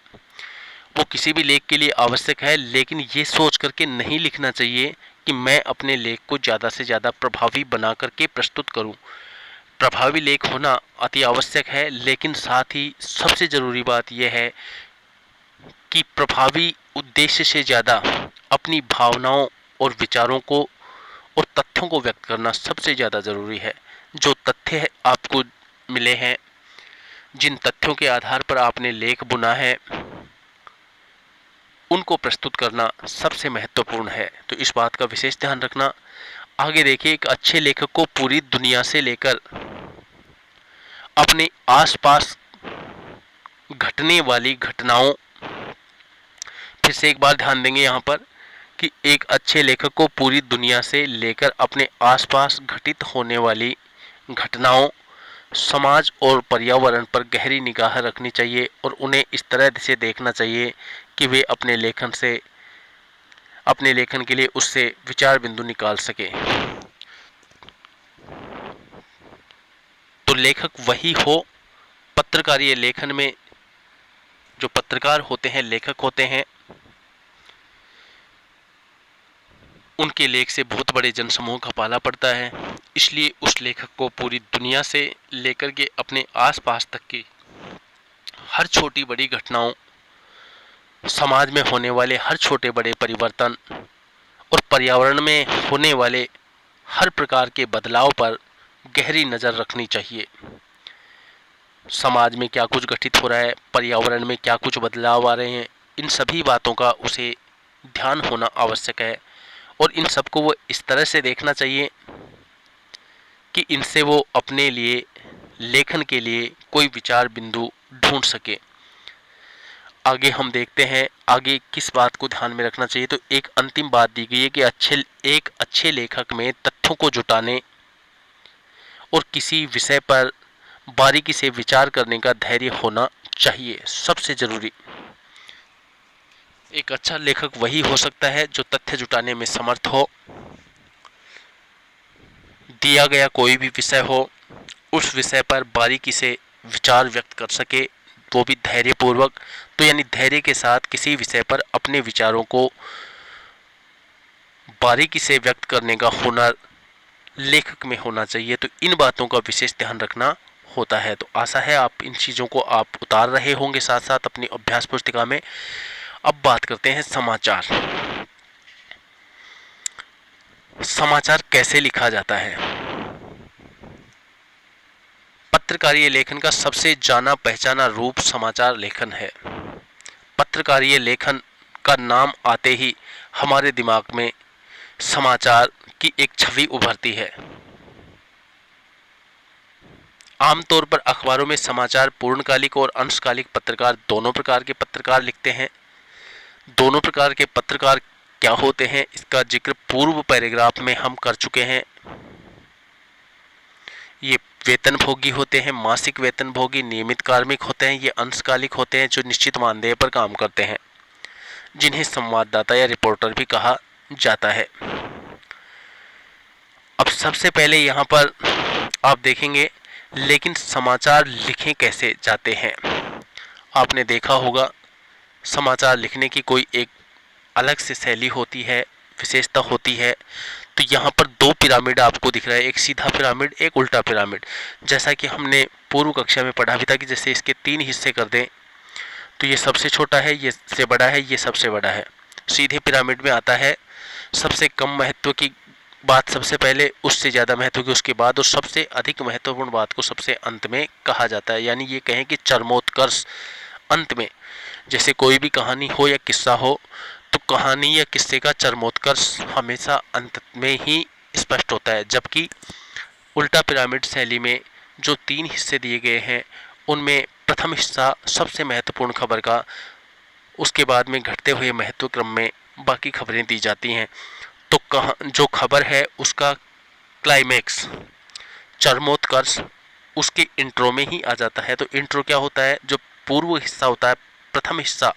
वो किसी भी लेख के लिए आवश्यक है, लेकिन ये सोच करके नहीं लिखना चाहिए कि मैं अपने लेख को ज़्यादा से ज़्यादा प्रभावी बना करके प्रस्तुत करूं। प्रभावी लेख होना अति आवश्यक है, लेकिन साथ ही सबसे ज़रूरी बात यह है कि प्रभावी उद्देश्य से ज़्यादा अपनी भावनाओं और विचारों को और तथ्यों को व्यक्त करना सबसे ज़्यादा ज़रूरी है। जो तथ्य आपको मिले हैं, जिन तथ्यों के आधार पर आपने लेख बुना है, उनको प्रस्तुत करना सबसे महत्वपूर्ण है। तो इस बात का विशेष ध्यान रखना। आगे देखिए, एक अच्छे लेखक को पूरी दुनिया से लेकर अपने आसपास घटने वाली घटनाओं, फिर से एक बार ध्यान देंगे यहाँ पर कि एक अच्छे लेखक को पूरी दुनिया से लेकर अपने आसपास घटित होने वाली घटनाओं, समाज और पर्यावरण पर गहरी निगाह रखनी चाहिए और उन्हें इस तरह से देखना चाहिए कि वे अपने लेखन के लिए उससे विचार बिंदु निकाल सके। तो लेखक वही हो, पत्रकारीय लेखन में जो पत्रकार होते हैं, लेखक होते हैं, उनके लेख से बहुत बड़े जनसमूह का पाला पड़ता है। इसलिए उस लेखक को पूरी दुनिया से लेकर के अपने आसपास तक की हर छोटी बड़ी घटनाओं, समाज में होने वाले हर छोटे बड़े परिवर्तन और पर्यावरण में होने वाले हर प्रकार के बदलाव पर गहरी नज़र रखनी चाहिए। समाज में क्या कुछ घटित हो रहा है, पर्यावरण में क्या कुछ बदलाव आ रहे हैं, इन सभी बातों का उसे ध्यान होना आवश्यक है और इन सबको वो इस तरह से देखना चाहिए कि इनसे वो अपने लिए, लेखन के लिए कोई विचार बिंदु ढूंढ सके। आगे हम देखते हैं आगे किस बात को ध्यान में रखना चाहिए। तो एक अंतिम बात दी गई है कि एक अच्छे लेखक में तथ्यों को जुटाने और किसी विषय पर बारीकी से विचार करने का धैर्य होना चाहिए। सबसे जरूरी, एक अच्छा लेखक वही हो सकता है जो तथ्य जुटाने में समर्थ हो, दिया गया कोई भी विषय हो उस विषय पर बारीकी से विचार व्यक्त कर सके, वो भी धैर्यपूर्वक। तो यानी धैर्य के साथ किसी विषय पर अपने विचारों को बारीकी से व्यक्त करने का हुनर लेखक में होना चाहिए। तो इन बातों का विशेष ध्यान रखना होता है। तो आशा है आप इन चीज़ों को आप उतार रहे होंगे साथ साथ अपनी अभ्यास पुस्तिका में। अब बात करते हैं समाचार। समाचार कैसे लिखा जाता है? पत्रकारीय लेखन का सबसे जाना पहचाना रूप समाचार लेखन है। पत्रकारीय लेखन का नाम आते ही हमारे दिमाग में समाचार की एक छवि उभरती है। आमतौर पर अखबारों में समाचार पूर्णकालिक और अंशकालिक पत्रकार दोनों प्रकार के पत्रकार लिखते हैं। दोनों प्रकार के पत्रकार क्या होते हैं इसका जिक्र पूर्व पैराग्राफ में हम कर चुके हैं। ये वेतनभोगी होते हैं, मासिक वेतनभोगी, नियमित कार्मिक होते हैं। ये अंशकालिक होते हैं जो निश्चित मानदेय पर काम करते हैं, जिन्हें संवाददाता या रिपोर्टर भी कहा जाता है। अब सबसे पहले यहाँ पर आप देखेंगे, लेकिन समाचार लिखे कैसे जाते हैं? आपने देखा होगा समाचार लिखने की कोई एक अलग से शैली होती है, विशेषता होती है। तो यहाँ पर दो पिरामिड आपको दिख रहा है, एक सीधा पिरामिड, एक उल्टा पिरामिड। जैसा कि हमने पूर्व कक्षा में पढ़ा भी था कि जैसे इसके 3 हिस्से कर दें तो ये सबसे छोटा है, ये सबसे बड़ा है, ये सबसे बड़ा है। सीधे पिरामिड में आता है सबसे कम महत्व की बात सबसे पहले, उससे ज़्यादा महत्व की उसके बाद, और सबसे अधिक महत्वपूर्ण बात को सबसे अंत में कहा जाता है। यानी ये कहें कि चरमोत्कर्ष अंत में। जैसे कोई भी कहानी हो या किस्सा हो तो कहानी या किस्से का चरमोत्कर्ष हमेशा अंत में ही स्पष्ट होता है। जबकि उल्टा पिरामिड शैली में जो 3 हिस्से दिए गए हैं उनमें प्रथम हिस्सा सबसे महत्वपूर्ण खबर का, उसके बाद में घटते हुए महत्व क्रम में बाकी खबरें दी जाती हैं। तो जो खबर है उसका क्लाइमैक्स, चरमोत्कर्ष उसके इंट्रो में ही आ जाता है। तो इंट्रो क्या होता है? जो पूर्व हिस्सा होता है, प्रथम हिस्सा,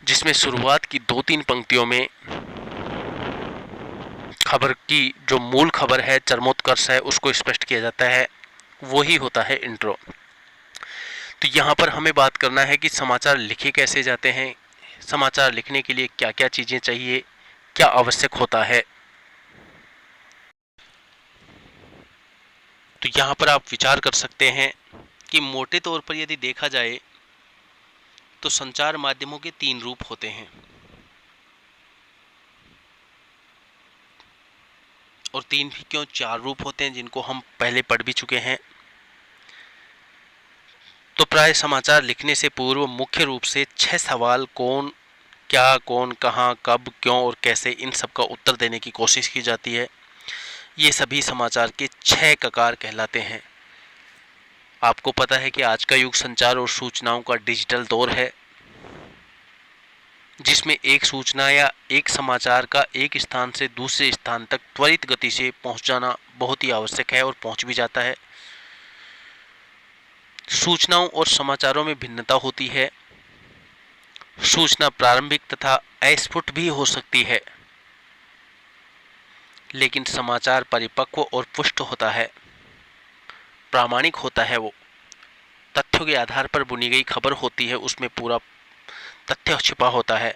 जिसमें शुरुआत की 2-3 पंक्तियों में खबर की जो मूल खबर है, चरमोत्कर्ष है, उसको स्पष्ट किया जाता है, वो ही होता है इंट्रो। तो यहाँ पर हमें बात करना है कि समाचार लिखे कैसे जाते हैं, समाचार लिखने के लिए क्या क्या चीज़ें चाहिए, क्या आवश्यक होता है। तो यहाँ पर आप विचार कर सकते हैं कि मोटे तौर पर यदि देखा जाए तो संचार माध्यमों के 3 रूप होते हैं, और 3 भी क्यों 4 रूप होते हैं जिनको हम पहले पढ़ भी चुके हैं। तो प्राय समाचार लिखने से पूर्व मुख्य रूप से 6 सवाल, कौन, क्या, कौन, कहाँ, कब, क्यों और कैसे, इन सब का उत्तर देने की कोशिश की जाती है। ये सभी समाचार के 6 ककार कहलाते हैं। आपको पता है कि आज का युग संचार और सूचनाओं का डिजिटल दौर है, जिसमें एक सूचना या एक समाचार का एक स्थान से दूसरे स्थान तक त्वरित गति से पहुंच जाना बहुत ही आवश्यक है और पहुंच भी जाता है। सूचनाओं और समाचारों में भिन्नता होती है। सूचना प्रारंभिक तथा अस्फुट भी हो सकती है, लेकिन समाचार परिपक्व और पुष्ट होता है, प्रामाणिक होता है। वो तथ्यों के आधार पर बुनी गई खबर होती है, उसमें पूरा तथ्य छिपा होता है।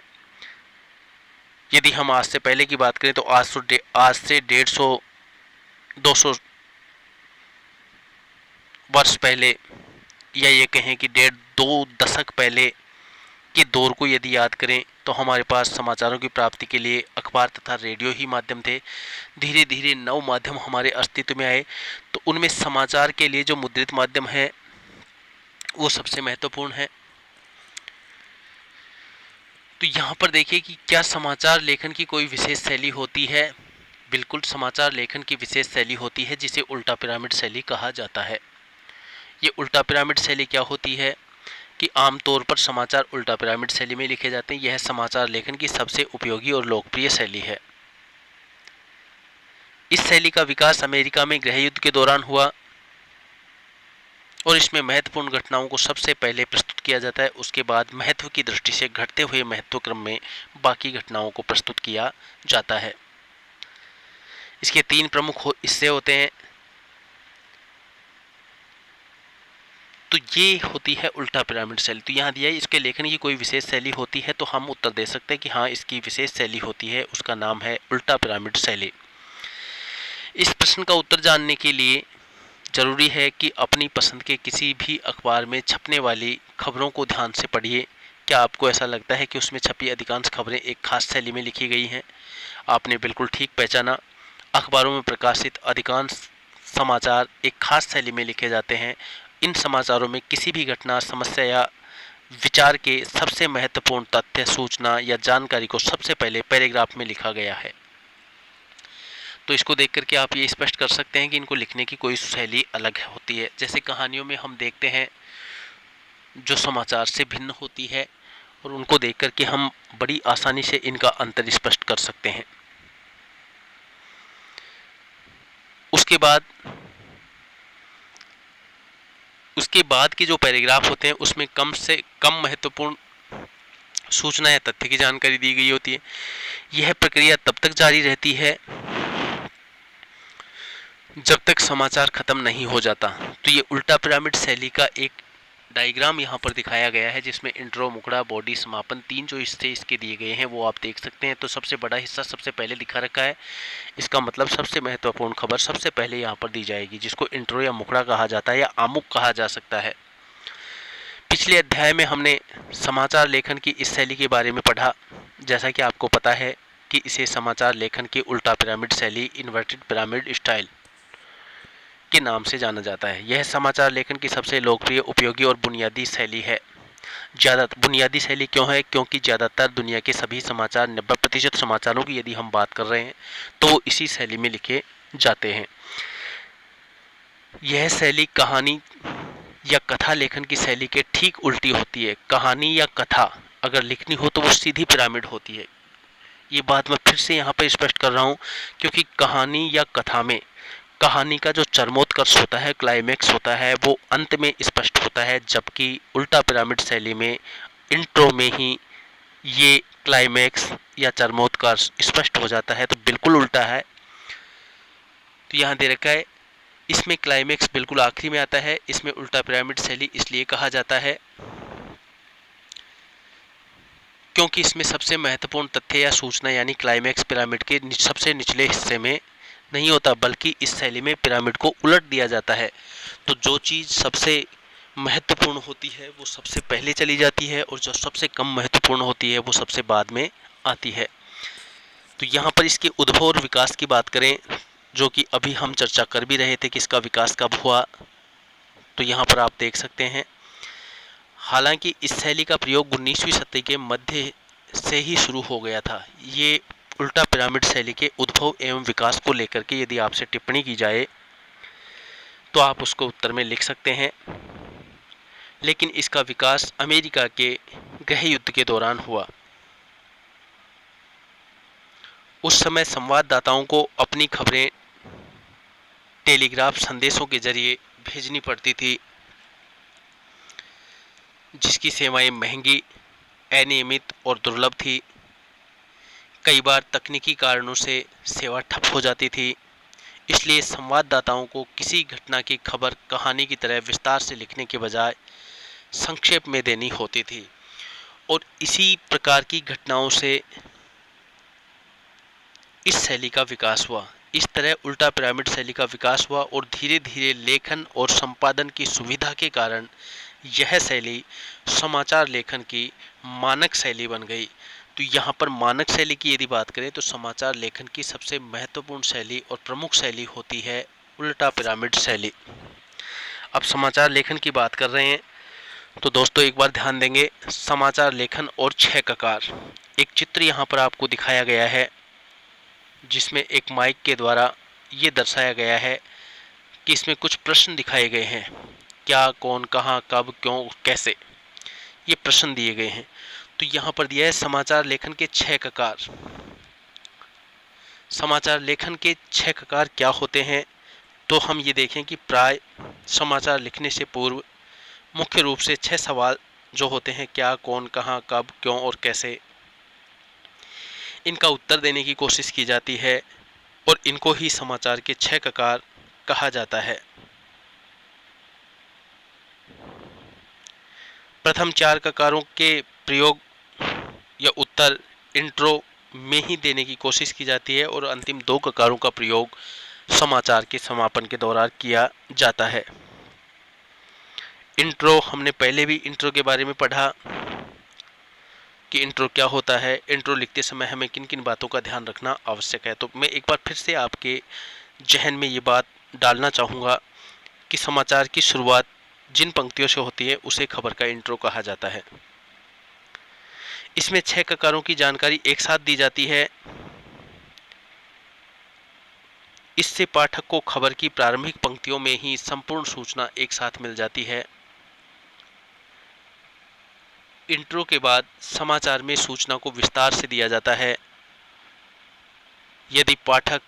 यदि हम आज से पहले की बात करें तो आज से 150-200 वर्ष पहले, या ये कहें कि 1.5-2 दशक पहले के दौर को यदि याद करें तो हमारे पास समाचारों की प्राप्ति के लिए अखबार तथा रेडियो ही माध्यम थे। धीरे धीरे नव माध्यम हमारे अस्तित्व में आए, तो उनमें समाचार के लिए जो मुद्रित माध्यम है वो सबसे महत्वपूर्ण है। तो यहाँ पर देखिए कि क्या समाचार लेखन की कोई विशेष शैली होती है? बिल्कुल, समाचार लेखन की विशेष शैली होती है जिसे उल्टा पिरामिड शैली कहा जाता है। ये उल्टा पिरामिड शैली क्या होती है कि आमतौर पर समाचार उल्टा पिरामिड शैली में लिखे जाते हैं। यह समाचार लेखन की सबसे उपयोगी और लोकप्रिय शैली है। इस शैली का विकास अमेरिका में गृह युद्ध के दौरान हुआ और इसमें महत्वपूर्ण घटनाओं को सबसे पहले प्रस्तुत किया जाता है, उसके बाद महत्व की दृष्टि से घटते हुए महत्व क्रम में बाकी घटनाओं को प्रस्तुत किया जाता है। इसके 3 प्रमुख हिस्से होते हैं। तो ये होती है उल्टा पिरामिड शैली। तो यहाँ दिया है इसके लेखन की कोई विशेष शैली होती है, तो हम उत्तर दे सकते हैं कि हाँ, इसकी विशेष शैली होती है, उसका नाम है उल्टा पिरामिड शैली। इस प्रश्न का उत्तर जानने के लिए जरूरी है कि अपनी पसंद के किसी भी अखबार में छपने वाली खबरों को ध्यान से पढ़िए। क्या आपको ऐसा लगता है कि उसमें छपी अधिकांश खबरें एक खास शैली में लिखी गई हैं? आपने बिल्कुल ठीक पहचाना। अखबारों में प्रकाशित अधिकांश समाचार एक खास शैली में लिखे जाते हैं। इन समाचारों में किसी भी घटना, समस्या या विचार के सबसे महत्वपूर्ण तथ्य, सूचना या जानकारी को सबसे पहले पैराग्राफ में लिखा गया है। तो इसको देख करके आप ये स्पष्ट कर सकते हैं कि इनको लिखने की कोई शैली अलग होती है। जैसे कहानियों में हम देखते हैं जो समाचार से भिन्न होती है, और उनको देख करके हम बड़ी आसानी से इनका अंतर स्पष्ट कर सकते हैं। उसके बाद के जो पैराग्राफ होते हैं उसमें कम से कम महत्वपूर्ण सूचना या तथ्य की जानकारी दी गई होती है। यह प्रक्रिया तब तक जारी रहती है जब तक समाचार खत्म नहीं हो जाता। तो ये उल्टा पिरामिड शैली का एक डायग्राम यहाँ पर दिखाया गया है, जिसमें इंट्रो, मुखड़ा, बॉडी, समापन 3 जो हिस्से इसके दिए गए हैं वो आप देख सकते हैं। तो सबसे बड़ा हिस्सा सबसे पहले दिखा रखा है, इसका मतलब सबसे महत्वपूर्ण खबर सबसे पहले यहाँ पर दी जाएगी, जिसको इंट्रो या मुखड़ा कहा जाता है या आमुख कहा जा सकता है। पिछले अध्याय में हमने समाचार लेखन की इस शैली के बारे में पढ़ा। जैसा कि आपको पता है कि इसे समाचार लेखन की उल्टा पिरामिड शैली, इन्वर्टेड पिरामिड स्टाइल के नाम से जाना जाता है। यह समाचार लेखन की सबसे लोकप्रिय, उपयोगी और बुनियादी शैली है। ज़्यादा बुनियादी शैली क्यों है? क्योंकि ज़्यादातर दुनिया के सभी समाचार, 90% समाचारों की यदि हम बात कर रहे हैं तो वो इसी शैली में लिखे जाते हैं। यह शैली कहानी या कथा लेखन की शैली के ठीक उल्टी होती है। कहानी या कथा अगर लिखनी हो तो वो सीधी पिरामिड होती है। ये बात मैं फिर से यहाँ पर स्पष्ट कर रहा हूँ, क्योंकि कहानी या कथा में कहानी का जो चरमोत्कर्ष होता है, क्लाइमेक्स होता है, वो अंत में स्पष्ट होता है, जबकि उल्टा पिरामिड शैली में इंट्रो में ही ये क्लाइमेक्स या चरमोत्कर्ष स्पष्ट हो जाता है। तो बिल्कुल उल्टा है। तो यहाँ दे रखा है, इसमें क्लाइमेक्स बिल्कुल आखिरी में आता है। इसमें उल्टा पिरामिड शैली इसलिए कहा जाता है क्योंकि इसमें सबसे महत्वपूर्ण तथ्य या सूचना यानी क्लाइमेक्स पिरामिड के सबसे निचले हिस्से में नहीं होता, बल्कि इस शैली में पिरामिड को उलट दिया जाता है। तो जो चीज़ सबसे महत्वपूर्ण होती है वो सबसे पहले चली जाती है, और जो सबसे कम महत्वपूर्ण होती है वो सबसे बाद में आती है। तो यहाँ पर इसके उद्भव और विकास की बात करें, जो कि अभी हम चर्चा कर भी रहे थे कि इसका विकास कब हुआ, तो यहाँ पर आप देख सकते हैं। हालांकि इस शैली का प्रयोग 19वीं सदी के मध्य से ही शुरू हो गया था। ये उल्टा पिरामिड शैली के उद्भव एवं विकास को लेकर के यदि आपसे टिप्पणी की जाए तो आप उसको उत्तर में लिख सकते हैं। लेकिन इसका विकास अमेरिका के गृह युद्ध के दौरान हुआ। उस समय संवाददाताओं को अपनी खबरें टेलीग्राफ संदेशों के जरिए भेजनी पड़ती थी, जिसकी सेवाएं महंगी, अनियमित और दुर्लभ थी। कई बार तकनीकी कारणों से सेवा ठप हो जाती थी, इसलिए संवाददाताओं को किसी घटना की खबर कहानी की तरह विस्तार से लिखने के बजाय संक्षेप में देनी होती थी, और इसी प्रकार की घटनाओं से इस शैली का विकास हुआ। इस तरह उल्टा पिरामिड शैली का विकास हुआ, और धीरे धीरे लेखन और संपादन की सुविधा के कारण यह शैली समाचार लेखन की मानक शैली बन गई। तो यहाँ पर मानक शैली की यदि बात करें तो समाचार लेखन की सबसे महत्वपूर्ण शैली और प्रमुख शैली होती है उल्टा पिरामिड शैली। अब समाचार लेखन की बात कर रहे हैं तो दोस्तों एक बार ध्यान देंगे, समाचार लेखन और 6 ककार। एक चित्र यहाँ पर आपको दिखाया गया है, जिसमें एक माइक के द्वारा ये दर्शाया गया है कि इसमें कुछ प्रश्न दिखाए गए हैं। क्या, कौन, कहाँ, कब, क्यों, कैसे, ये प्रश्न दिए गए हैं। तो यहाँ पर दिया है समाचार लेखन के 6 ककार। समाचार लेखन के 6 ककार क्या होते हैं? तो हम ये देखें कि प्राय समाचार लिखने से पूर्व मुख्य रूप से 6 सवाल जो होते हैं, क्या, कौन, कहाँ, कब, क्यों और कैसे, इनका उत्तर देने की कोशिश की जाती है और इनको ही समाचार के 6 ककार कहा जाता है। प्रथम 4 ककारों के प्रयोग या उत्तर इंट्रो में ही देने की कोशिश की जाती है और अंतिम 2 ककारों का प्रयोग समाचार के समापन के दौरान किया जाता है। इंट्रो हमने पहले भी इंट्रो के बारे में पढ़ा कि इंट्रो क्या होता है, इंट्रो लिखते समय हमें किन किन बातों का ध्यान रखना आवश्यक है। तो मैं एक बार फिर से आपके जहन में ये बात डालना चाहूँगा कि समाचार की शुरुआत जिन पंक्तियों से होती है उसे खबर का इंट्रो कहा जाता है। इसमें 6 ककारों की जानकारी एक साथ दी जाती है। इससे पाठक को खबर की प्रारंभिक पंक्तियों में ही संपूर्ण सूचना एक साथ मिल जाती है। इंट्रो के बाद समाचार में सूचना को विस्तार से दिया जाता है। यदि पाठक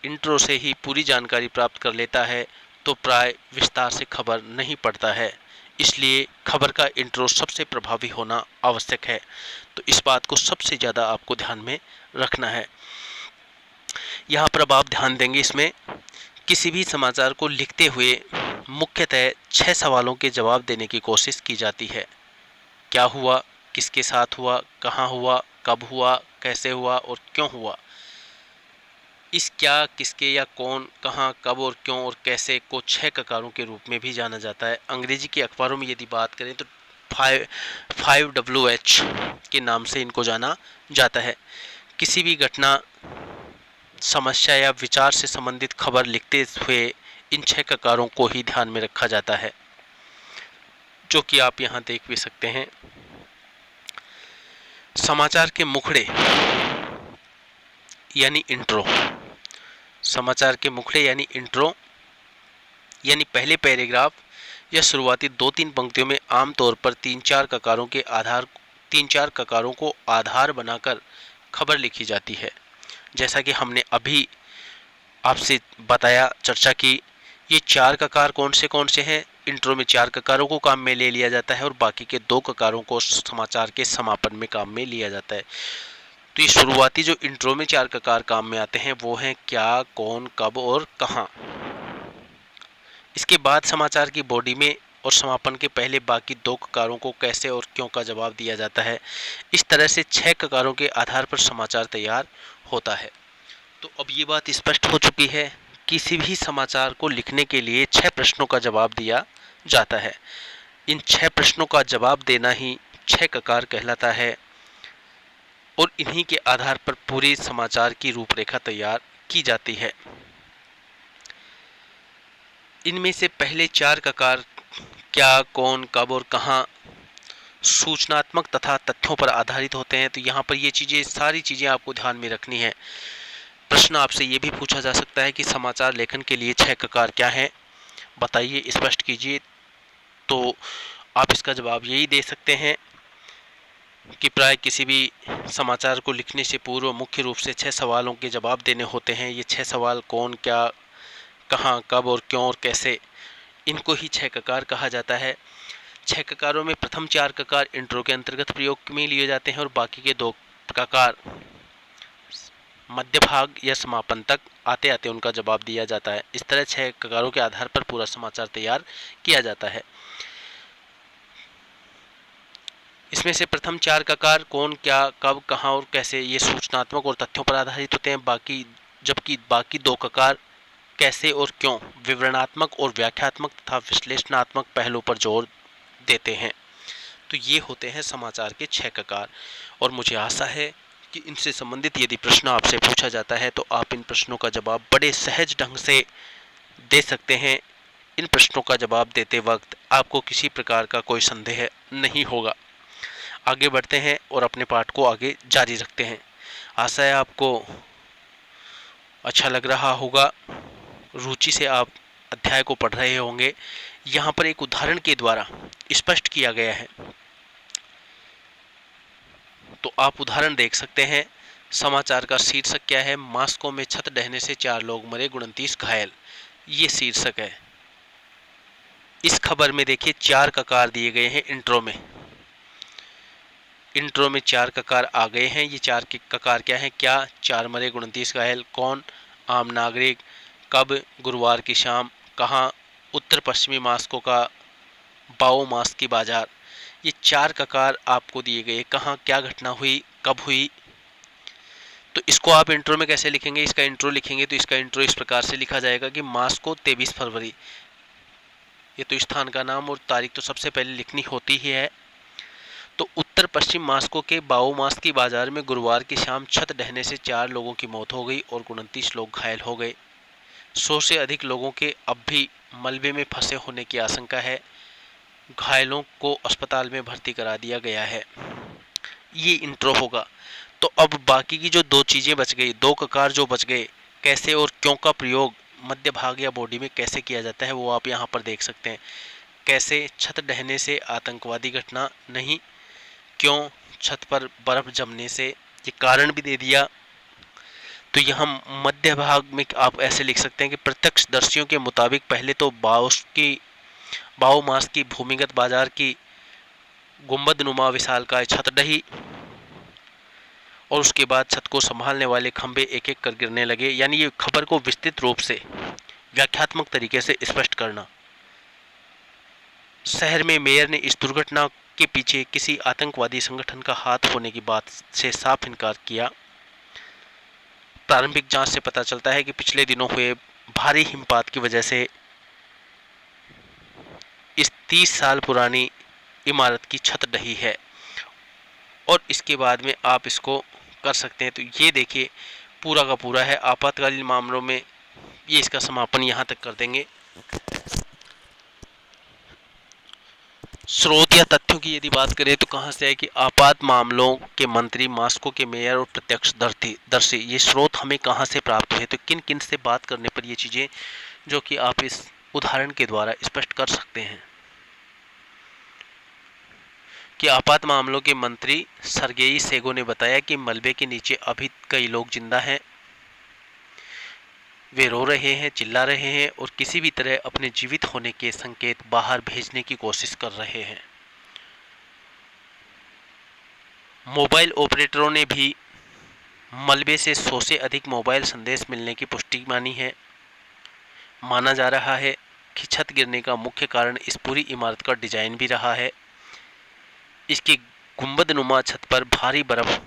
इंट्रो से ही पूरी जानकारी प्राप्त कर लेता है तो प्राय विस्तार से खबर नहीं पढ़ता है, इसलिए खबर का इंट्रो सबसे प्रभावी होना आवश्यक है। तो इस बात को सबसे ज़्यादा आपको ध्यान में रखना है। यहाँ पर अब आप ध्यान देंगे, इसमें किसी भी समाचार को लिखते हुए मुख्यतः 6 सवालों के जवाब देने की कोशिश की जाती है। क्या हुआ, किसके साथ हुआ, कहाँ हुआ, कब हुआ, कैसे हुआ और क्यों हुआ। इस क्या, किसके या कौन, कहाँ, कब और क्यों और कैसे को 6 ककारों के रूप में भी जाना जाता है। अंग्रेजी के अखबारों में यदि बात करें तो 5WH के नाम से इनको जाना जाता है। किसी भी घटना, समस्या या विचार से संबंधित खबर लिखते हुए इन 6 ककारों को ही ध्यान में रखा जाता है, जो कि आप यहाँ देख भी सकते हैं। समाचार के मुखड़े यानी इंट्रो, समाचार के मुखड़े यानी इंट्रो यानी पहले पैराग्राफ या शुरुआती 2-3 पंक्तियों में आमतौर पर 3-4 ककारों को आधार बनाकर खबर लिखी जाती है। जैसा कि हमने अभी आपसे बताया, चर्चा की, ये 4 ककार कौन से हैं। इंट्रो में 4 ककारों को काम में ले लिया जाता है और बाकी के 2 ककारों को समाचार के समापन में काम में लिया जाता है। तो ये शुरुआती जो इंट्रो में 4 ककार काम में आते हैं वो हैं क्या, कौन, कब और कहाँ। इसके बाद समाचार की बॉडी में और समापन के पहले बाकी 2 ककारों को कैसे और क्यों का जवाब दिया जाता है। इस तरह से 6 ककारों के आधार पर समाचार तैयार होता है। तो अब ये बात स्पष्ट हो चुकी है, किसी भी समाचार को लिखने के लिए 6 प्रश्नों का जवाब दिया जाता है। इन 6 प्रश्नों का जवाब देना ही 6 ककार कहलाता है और इन्हीं के आधार पर पूरे समाचार की रूपरेखा तैयार की जाती है। इनमें से पहले 4 ककार क्या, कौन, कब और कहाँ सूचनात्मक तथा तथ्यों पर आधारित होते हैं। तो यहाँ पर ये सारी चीज़ें आपको ध्यान में रखनी है। प्रश्न आपसे ये भी पूछा जा सकता है कि समाचार लेखन के लिए 6 ककार क्या हैं, बताइए, स्पष्ट कीजिए। तो आप इसका जवाब यही दे सकते हैं कि प्राय किसी भी समाचार को लिखने से पूर्व मुख्य रूप से 6 सवालों के जवाब देने होते हैं। ये 6 सवाल कौन, क्या, कहाँ, कब और क्यों और कैसे, इनको ही 6 ककार कहा जाता है। 6 ककारों में प्रथम 4 ककार इंट्रो के अंतर्गत प्रयोग में लिए जाते हैं और बाकी के 2 ककार मध्य भाग या समापन तक आते आते उनका जवाब दिया जाता है। इस तरह 6 ककारों के आधार पर पूरा समाचार तैयार किया जाता है। इसमें से प्रथम 4 ककार कौन, क्या, कब, कहाँ और कैसे ये सूचनात्मक और तथ्यों पर आधारित होते हैं, जबकि बाकी 2 ककार कैसे और क्यों विवरणात्मक और व्याख्यात्मक तथा विश्लेषणात्मक पहलुओं पर जोर देते हैं। तो ये होते हैं समाचार के 6 ककार और मुझे आशा है कि इनसे संबंधित यदि प्रश्न आपसे पूछा जाता है तो आप इन प्रश्नों का जवाब बड़े सहज ढंग से दे सकते हैं। इन प्रश्नों का जवाब देते वक्त आपको किसी प्रकार का कोई संदेह नहीं होगा। आगे बढ़ते हैं और अपने पाठ को आगे जारी रखते हैं। आशा है आपको अच्छा लग रहा होगा, रुचि से आप अध्याय को पढ़ रहे होंगे। यहाँ पर एक उदाहरण के द्वारा स्पष्ट किया गया है, तो आप उदाहरण देख सकते हैं। समाचार का शीर्षक क्या है, मास्को में छत ढहने से 4 लोग मरे, 29 घायल, ये शीर्षक है। इस खबर में देखिए 4 ककार दिए गए हैं इंट्रो में। इंट्रो में 4 ककार आ गए हैं। ये 4 के ककार क्या हैं? क्या, 4 मरे 29 घायल, कौन, आम नागरिक, कब, गुरुवार की शाम, कहाँ, उत्तर पश्चिमी मास्को का बाओ मास्क की बाजार। ये 4 ककार आपको दिए गए। कहाँ क्या घटना हुई, कब हुई, तो इसको आप इंट्रो में कैसे लिखेंगे? इसका इंट्रो लिखेंगे तो इसका इंट्रो इस प्रकार से लिखा जाएगा कि मास्को 23 फरवरी। ये तो स्थान का नाम और तारीख तो सबसे पहले लिखनी होती ही है। तो उत्तर पश्चिम मास्को के बाओ मास्क की बाजार में गुरुवार की शाम छत ढहने से 4 लोगों की मौत हो गई और 29 लोग घायल हो गए। 100 से अधिक लोगों के अब भी मलबे में फंसे होने की आशंका है। घायलों को अस्पताल में भर्ती करा दिया गया है। ये इंट्रो होगा। तो अब बाकी की जो 2 चीज़ें बच गई, 2 ककार जो बच गए, कैसे और क्यों का प्रयोग मध्य भाग या बॉडी में कैसे किया जाता है वो आप यहाँ पर देख सकते हैं। कैसे, छत ढहने से आतंकवादी घटना नहीं, क्यों, छत पर बर्फ जमने से, ये कारण भी दे दिया। तो यहाँ मध्य भाग में आप ऐसे लिख सकते हैं कि प्रत्यक्षदर्शियों के मुताबिक पहले तो बाओ मास की भूमिगत बाजार की गुंबदनुमा विशालकाय छत ढही और उसके बाद छत को संभालने वाले खंभे एक एक कर गिरने लगे। यानी ये खबर को विस्तृत रूप से व्याख्यात्मक तरीके से स्पष्ट करना। शहर में मेयर ने इस दुर्घटना के पीछे किसी आतंकवादी संगठन का हाथ होने की बात से साफ इनकार किया। प्रारंभिक जांच से पता चलता है कि पिछले दिनों हुए भारी हिमपात की वजह से इस 30 साल पुरानी इमारत की छत ढही है। और इसके बाद में आप इसको कर सकते हैं। तो ये देखिए पूरा का पूरा है। आपातकालीन मामलों में ये इसका समापन यहाँ तक कर देंगे। स्रोत या तथ्यों की यदि बात करें तो कहाँ से है कि आपात मामलों के मंत्री, मास्को के मेयर और प्रत्यक्षदर्शी, ये स्रोत हमें कहाँ से प्राप्त हुए, तो किन किन से बात करने पर ये चीज़ें जो कि आप इस उदाहरण के द्वारा स्पष्ट कर सकते हैं कि आपात मामलों के मंत्री सर्गेई सेगो ने बताया कि मलबे के नीचे अभी कई लोग जिंदा हैं। वे रो रहे हैं, चिल्ला रहे हैं और किसी भी तरह अपने जीवित होने के संकेत बाहर भेजने की कोशिश कर रहे हैं। मोबाइल ऑपरेटरों ने भी मलबे से 100 से अधिक मोबाइल संदेश मिलने की पुष्टि मानी है। माना जा रहा है कि छत गिरने का मुख्य कारण इस पूरी इमारत का डिजाइन भी रहा है। इसकी गुंबदनुमा छत पर भारी बर्फ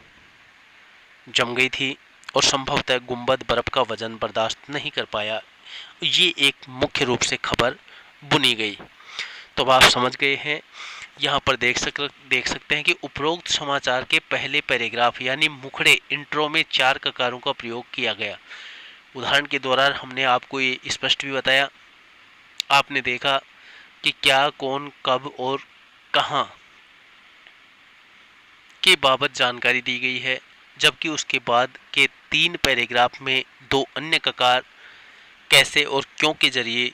जम गई थी और संभवतः गुंबद बर्फ का वजन बर्दाश्त नहीं कर पाया। ये एक मुख्य रूप से खबर बुनी गई। तो आप समझ गए हैं। यहाँ पर देख सकते हैं कि उपरोक्त समाचार के पहले पैराग्राफ यानी मुखड़े इंट्रो में 4 ककारों का प्रयोग किया गया। उदाहरण के दौरान हमने आपको ये स्पष्ट भी बताया। आपने देखा कि क्या, कौन, कब और कहाँ के बाबत जानकारी दी गई है, जबकि उसके बाद के 3 पैराग्राफ में 2 अन्य ककार कैसे और क्यों के जरिए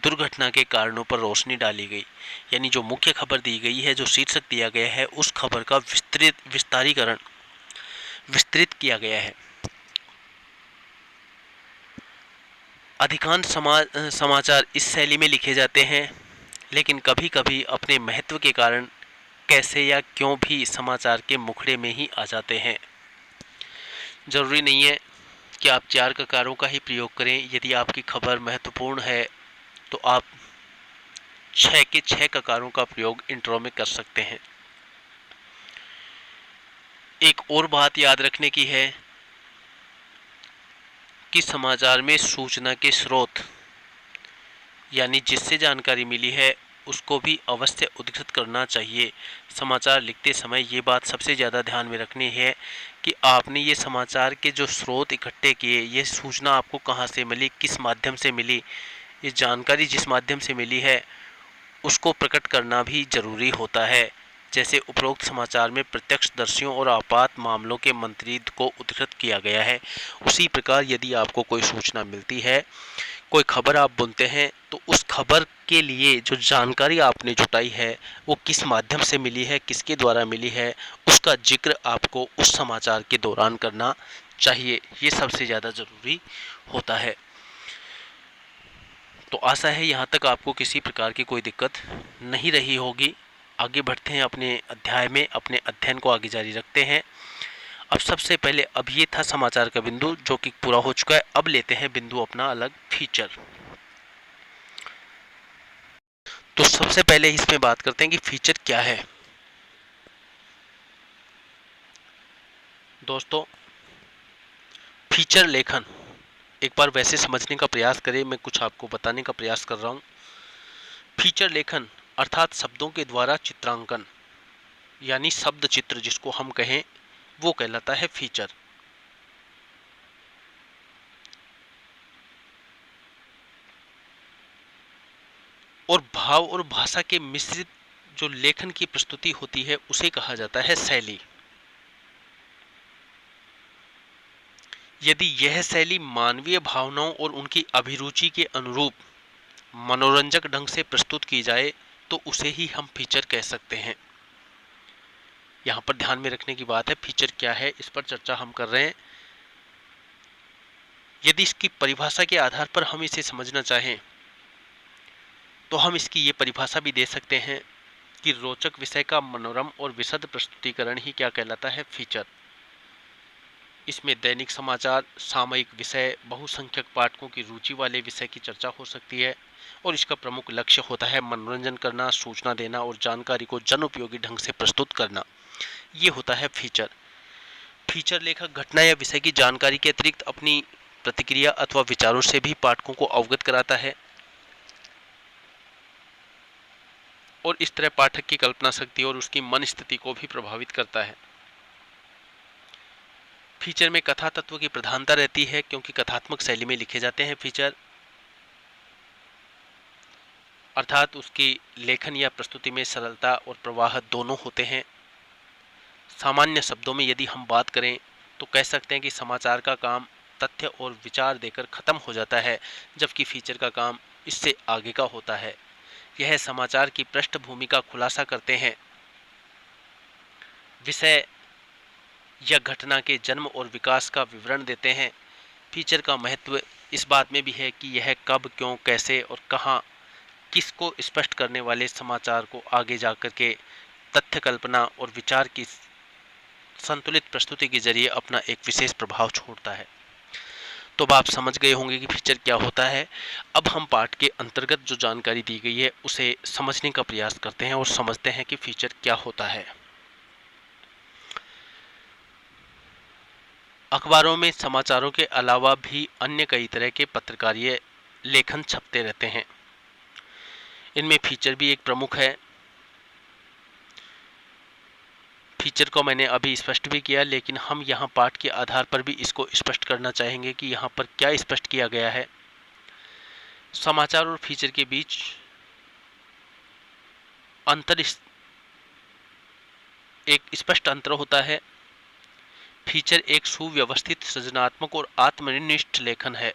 दुर्घटना के कारणों पर रोशनी डाली गई। यानी जो मुख्य खबर दी गई है, जो शीर्षक दिया गया है, उस खबर का विस्तृत किया गया है। अधिकांश समाचार इस शैली में लिखे जाते हैं, लेकिन कभी कभी अपने महत्व के कारण कैसे या क्यों भी समाचार के मुखड़े में ही आ जाते हैं। जरूरी नहीं है कि आप 4 ककारों का ही प्रयोग करें। यदि आपकी खबर महत्वपूर्ण है तो आप 6 के 6 ककारों का प्रयोग इंट्रो में कर सकते हैं। एक और बात याद रखने की है कि समाचार में सूचना के स्रोत यानी जिससे जानकारी मिली है उसको भी अवश्य उद्धृत करना चाहिए। समाचार लिखते समय ये बात सबसे ज़्यादा ध्यान में रखनी है कि आपने ये समाचार के जो स्रोत इकट्ठे किए, ये सूचना आपको कहाँ से मिली, किस माध्यम से मिली, ये जानकारी जिस माध्यम से मिली है उसको प्रकट करना भी जरूरी होता है। जैसे उपरोक्त समाचार में प्रत्यक्षदर्शियों और आपात मामलों के मंत्री को उद्धृत किया गया है, उसी प्रकार यदि आपको कोई सूचना मिलती है, कोई खबर आप बुनते हैं, तो उस खबर के लिए जो जानकारी आपने जुटाई है वो किस माध्यम से मिली है, किसके द्वारा मिली है, उसका जिक्र आपको उस समाचार के दौरान करना चाहिए। ये सबसे ज़्यादा ज़रूरी होता है। तो आशा है यहाँ तक आपको किसी प्रकार की कोई दिक्कत नहीं रही होगी। आगे बढ़ते हैं अपने अध्याय में, अपने अध्ययन को आगे जारी रखते हैं। अब सबसे पहले अब ये था समाचार का बिंदु जो कि पूरा हो चुका है। अब लेते हैं बिंदु अपना अलग, फीचर। तो सबसे पहले इसमें बात करते हैं कि फीचर क्या है। दोस्तों, फीचर लेखन एक बार वैसे समझने का प्रयास करें, मैं कुछ आपको बताने का प्रयास कर रहा हूँ। फीचर लेखन अर्थात शब्दों के द्वारा चित्रांकन, यानी शब्द चित्र जिसको हम कहें, वो कहलाता है फीचर। और भाव और भाषा के मिश्रित जो लेखन की प्रस्तुति होती है उसे कहा जाता है शैली। यदि यह शैली मानवीय भावनाओं और उनकी अभिरुचि के अनुरूप मनोरंजक ढंग से प्रस्तुत की जाए तो उसे ही हम फीचर कह सकते हैं। यहाँ पर ध्यान में रखने की बात है, फीचर क्या है इस पर चर्चा हम कर रहे हैं। यदि इसकी परिभाषा के आधार पर हम इसे समझना चाहें तो हम इसकी ये परिभाषा भी दे सकते हैं कि रोचक विषय का मनोरम और विशद प्रस्तुतिकरण ही क्या कहलाता है, फीचर। इसमें दैनिक समाचार, सामयिक विषय, बहुसंख्यक पाठकों की रुचि वाले विषय की चर्चा हो सकती है और इसका प्रमुख लक्ष्य होता है मनोरंजन करना, सूचना देना और जानकारी को जन उपयोगी ढंग से प्रस्तुत करना। ये होता है फीचर। फीचर लेखक घटना या विषय की जानकारी के अतिरिक्त अपनी प्रतिक्रिया अथवा विचारों से भी पाठकों को अवगत कराता है और इस तरह पाठक की कल्पना शक्ति और उसकी मन स्थिति को भी प्रभावित करता है। फीचर में कथा तत्व की प्रधानता रहती है क्योंकि कथात्मक शैली में लिखे जाते हैं फीचर, अर्थात उसकी लेखन या प्रस्तुति में सरलता और प्रवाह दोनों होते हैं। सामान्य शब्दों में यदि हम बात करें तो कह सकते हैं कि समाचार का काम तथ्य और विचार देकर खत्म हो जाता है, जबकि फीचर का काम इससे आगे का होता है। यह समाचार की पृष्ठभूमि का खुलासा करते हैं, विषय या घटना के जन्म और विकास का विवरण देते हैं। फीचर का महत्व इस बात में भी है कि यह कब, क्यों, कैसे और कहाँ, किसको स्पष्ट करने वाले समाचार को आगे जाकर के तथ्य कल्पना और विचार की संतुलित प्रस्तुति के जरिए अपना एक विशेष प्रभाव छोड़ता है। तो अब आप समझ गए होंगे कि फीचर क्या होता है। अब हम पाठ के अंतर्गत जो जानकारी दी गई है उसे समझने का प्रयास करते हैं और समझते हैं कि फीचर क्या होता है। अखबारों में समाचारों के अलावा भी अन्य कई तरह के पत्रकारीय लेखन छपते रहते हैं। इनमें फीचर भी एक प्रमुख है। फीचर को मैंने अभी स्पष्ट भी किया, लेकिन हम यहाँ पाठ के आधार पर भी इसको स्पष्ट करना चाहेंगे कि यहाँ पर क्या स्पष्ट किया गया है। समाचार और फीचर के बीच एक स्पष्ट अंतर होता है। फीचर एक सुव्यवस्थित, सृजनात्मक और आत्मनिष्ठ लेखन है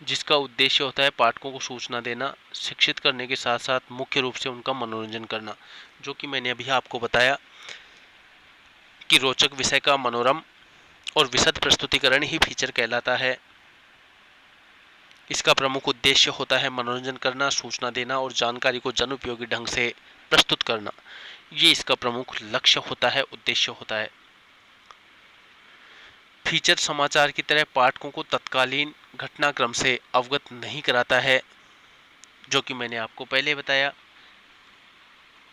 जिसका उद्देश्य होता है पाठकों को सूचना देना, शिक्षित करने के साथ साथ मुख्य रूप से उनका मनोरंजन करना, जो कि मैंने अभी आपको बताया कि रोचक विषय का मनोरम और विशद प्रस्तुतिकरण ही फीचर कहलाता है। इसका प्रमुख उद्देश्य होता है मनोरंजन करना, सूचना देना और जानकारी को जन उपयोगी ढंग से प्रस्तुत करना। ये इसका प्रमुख लक्ष्य होता है, उद्देश्य होता है। फीचर समाचार की तरह पाठकों को तत्कालीन घटनाक्रम से अवगत नहीं कराता है, जो कि मैंने आपको पहले बताया।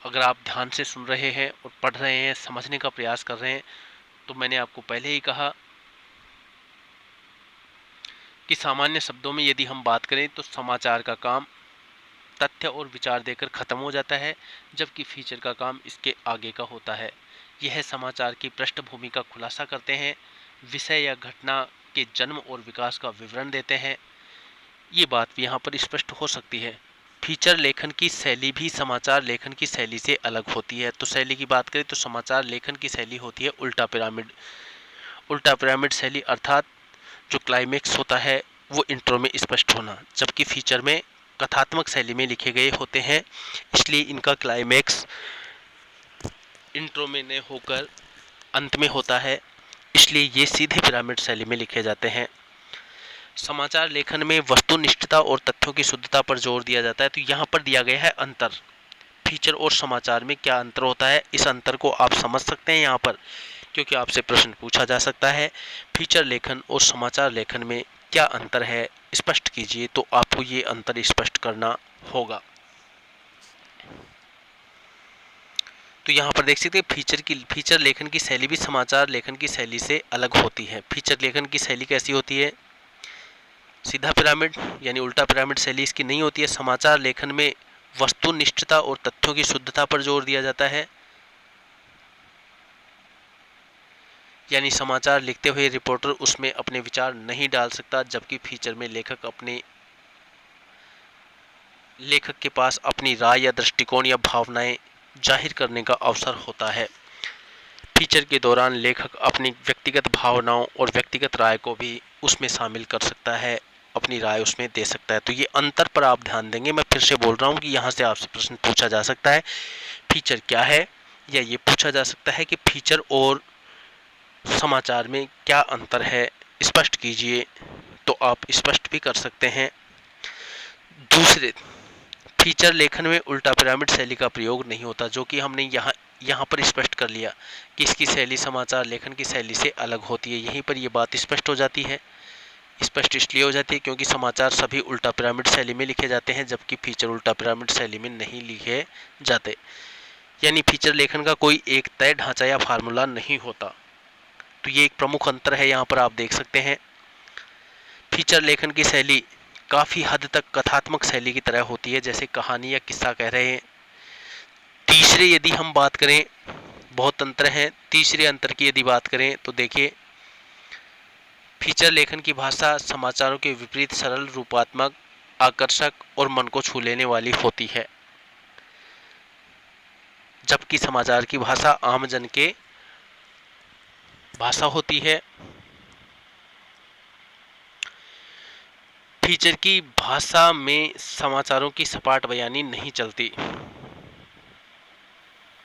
अगर आप ध्यान से सुन रहे हैं और पढ़ रहे हैं, समझने का प्रयास कर रहे हैं, तो मैंने आपको पहले ही कहा कि सामान्य शब्दों में यदि हम बात करें तो समाचार का काम तथ्य और विचार देकर खत्म हो जाता है, जबकि फीचर का काम इसके आगे का होता है। यह समाचार की पृष्ठभूमि का खुलासा करते हैं, विषय या घटना के जन्म और विकास का विवरण देते हैं। ये बात भी यहाँ पर स्पष्ट हो सकती है। फीचर लेखन की शैली भी समाचार लेखन की शैली से अलग होती है। तो शैली की बात करें तो समाचार लेखन की शैली होती है उल्टा पिरामिड। उल्टा पिरामिड शैली अर्थात जो क्लाइमेक्स होता है वो इंट्रो में स्पष्ट होना, जबकि फीचर में कथात्मक शैली में लिखे गए होते हैं, इसलिए इनका क्लाइमेक्स इंट्रो में न होकर अंत में होता है, इसलिए ये सीधे पिरामिड शैली में लिखे जाते हैं। समाचार लेखन में वस्तुनिष्ठता और तथ्यों की शुद्धता पर जोर दिया जाता है। तो यहाँ पर दिया गया है अंतर, फीचर और समाचार में क्या अंतर होता है। इस अंतर को आप समझ सकते हैं यहाँ पर, क्योंकि आपसे प्रश्न पूछा जा सकता है फीचर लेखन और समाचार लेखन में क्या अंतर है, स्पष्ट कीजिए। तो आपको ये अंतर स्पष्ट करना होगा। तो यहाँ पर देख सकते हैं फीचर लेखन की शैली भी समाचार लेखन की शैली से अलग होती है। फीचर लेखन की शैली कैसी होती है, सीधा पिरामिड यानी उल्टा पिरामिड शैली इसकी नहीं होती है। समाचार लेखन में वस्तुनिष्ठता और तथ्यों की शुद्धता पर जोर दिया जाता है, यानी समाचार लिखते हुए रिपोर्टर उसमें अपने विचार नहीं डाल सकता, जबकि फीचर में लेखक के पास अपनी राय या दृष्टिकोण या भावनाएं जाहिर करने का अवसर होता है। फीचर के दौरान लेखक अपनी व्यक्तिगत भावनाओं और व्यक्तिगत राय को भी उसमें शामिल कर सकता है, अपनी राय उसमें दे सकता है। तो ये अंतर पर आप ध्यान देंगे। मैं फिर से बोल रहा हूँ कि यहाँ से आपसे प्रश्न पूछा जा सकता है फीचर क्या है, या ये पूछा जा सकता है कि फीचर और समाचार में क्या अंतर है, स्पष्ट कीजिए। तो आप स्पष्ट भी कर सकते हैं। दूसरे, फीचर लेखन में उल्टा पिरामिड शैली का प्रयोग नहीं होता, जो कि हमने यहाँ पर स्पष्ट कर लिया कि इसकी शैली समाचार लेखन की शैली से अलग होती है। यहीं पर यह बात स्पष्ट हो जाती है। स्पष्ट इसलिए हो जाती है क्योंकि समाचार सभी उल्टा पिरामिड शैली में लिखे जाते हैं, जबकि फीचर उल्टा पिरामिड शैली में नहीं लिखे जाते। यानी फीचर लेखन का कोई एक तय ढांचा या फार्मूला नहीं होता। तो ये एक प्रमुख अंतर है, यहाँ पर आप देख सकते हैं। फीचर लेखन की शैली काफ़ी हद तक कथात्मक शैली की तरह होती है, जैसे कहानी या किस्सा कह रहे हैं। तीसरे यदि हम बात करें, बहुत अंतर है। तीसरे अंतर की यदि बात करें तो देखिए, फीचर लेखन की भाषा समाचारों के विपरीत सरल, रूपात्मक, आकर्षक और मन को छू लेने वाली होती है, जबकि समाचार की भाषा आम जन के भाषा होती है। फीचर की भाषा में समाचारों की सपाट बयानी नहीं चलती।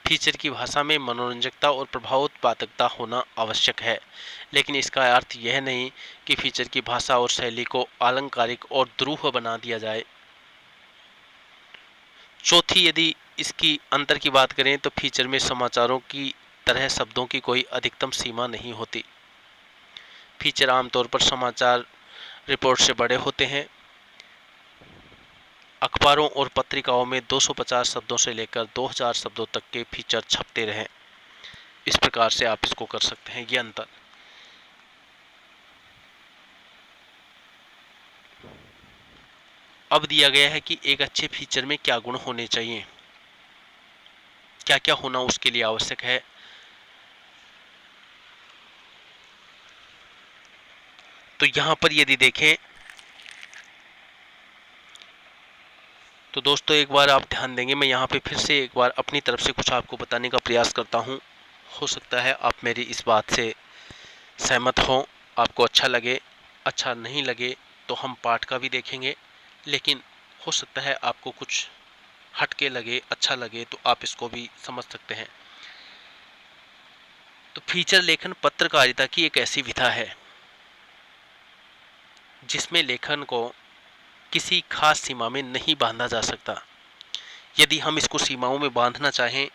फीचर की भाषा में मनोरंजकता और प्रभावोत्पादकता होना आवश्यक है, लेकिन इसका अर्थ यह नहीं कि फीचर की भाषा और शैली को आलंकारिक और दुरूह बना दिया जाए। चौथी, यदि इसकी अंतर की बात करें तो फीचर में समाचारों की तरह शब्दों की कोई अधिकतम सीमा नहीं होती। फीचर आमतौर पर समाचार रिपोर्ट से बड़े होते हैं। अखबारों और पत्रिकाओं में 250 शब्दों से लेकर 2000 शब्दों तक के फीचर छपते रहे। इस प्रकार से आप इसको कर सकते हैं, ये अंतर। अब दिया गया है कि एक अच्छे फीचर में क्या गुण होने चाहिए, क्या क्या होना उसके लिए आवश्यक है। तो यहां पर यदि देखें तो दोस्तों एक बार आप ध्यान देंगे, मैं यहाँ पे फिर से एक बार अपनी तरफ से कुछ आपको बताने का प्रयास करता हूँ। हो सकता है आप मेरी इस बात से सहमत हों, आपको अच्छा लगे। अच्छा नहीं लगे तो हम पाठ का भी देखेंगे, लेकिन हो सकता है आपको कुछ हटके लगे, अच्छा लगे, तो आप इसको भी समझ सकते हैं। तो फीचर लेखन पत्रकारिता की एक ऐसी विधा है जिसमें लेखन को किसी खास सीमा में नहीं बांधा जा सकता। यदि हम इसको सीमाओं में बांधना चाहें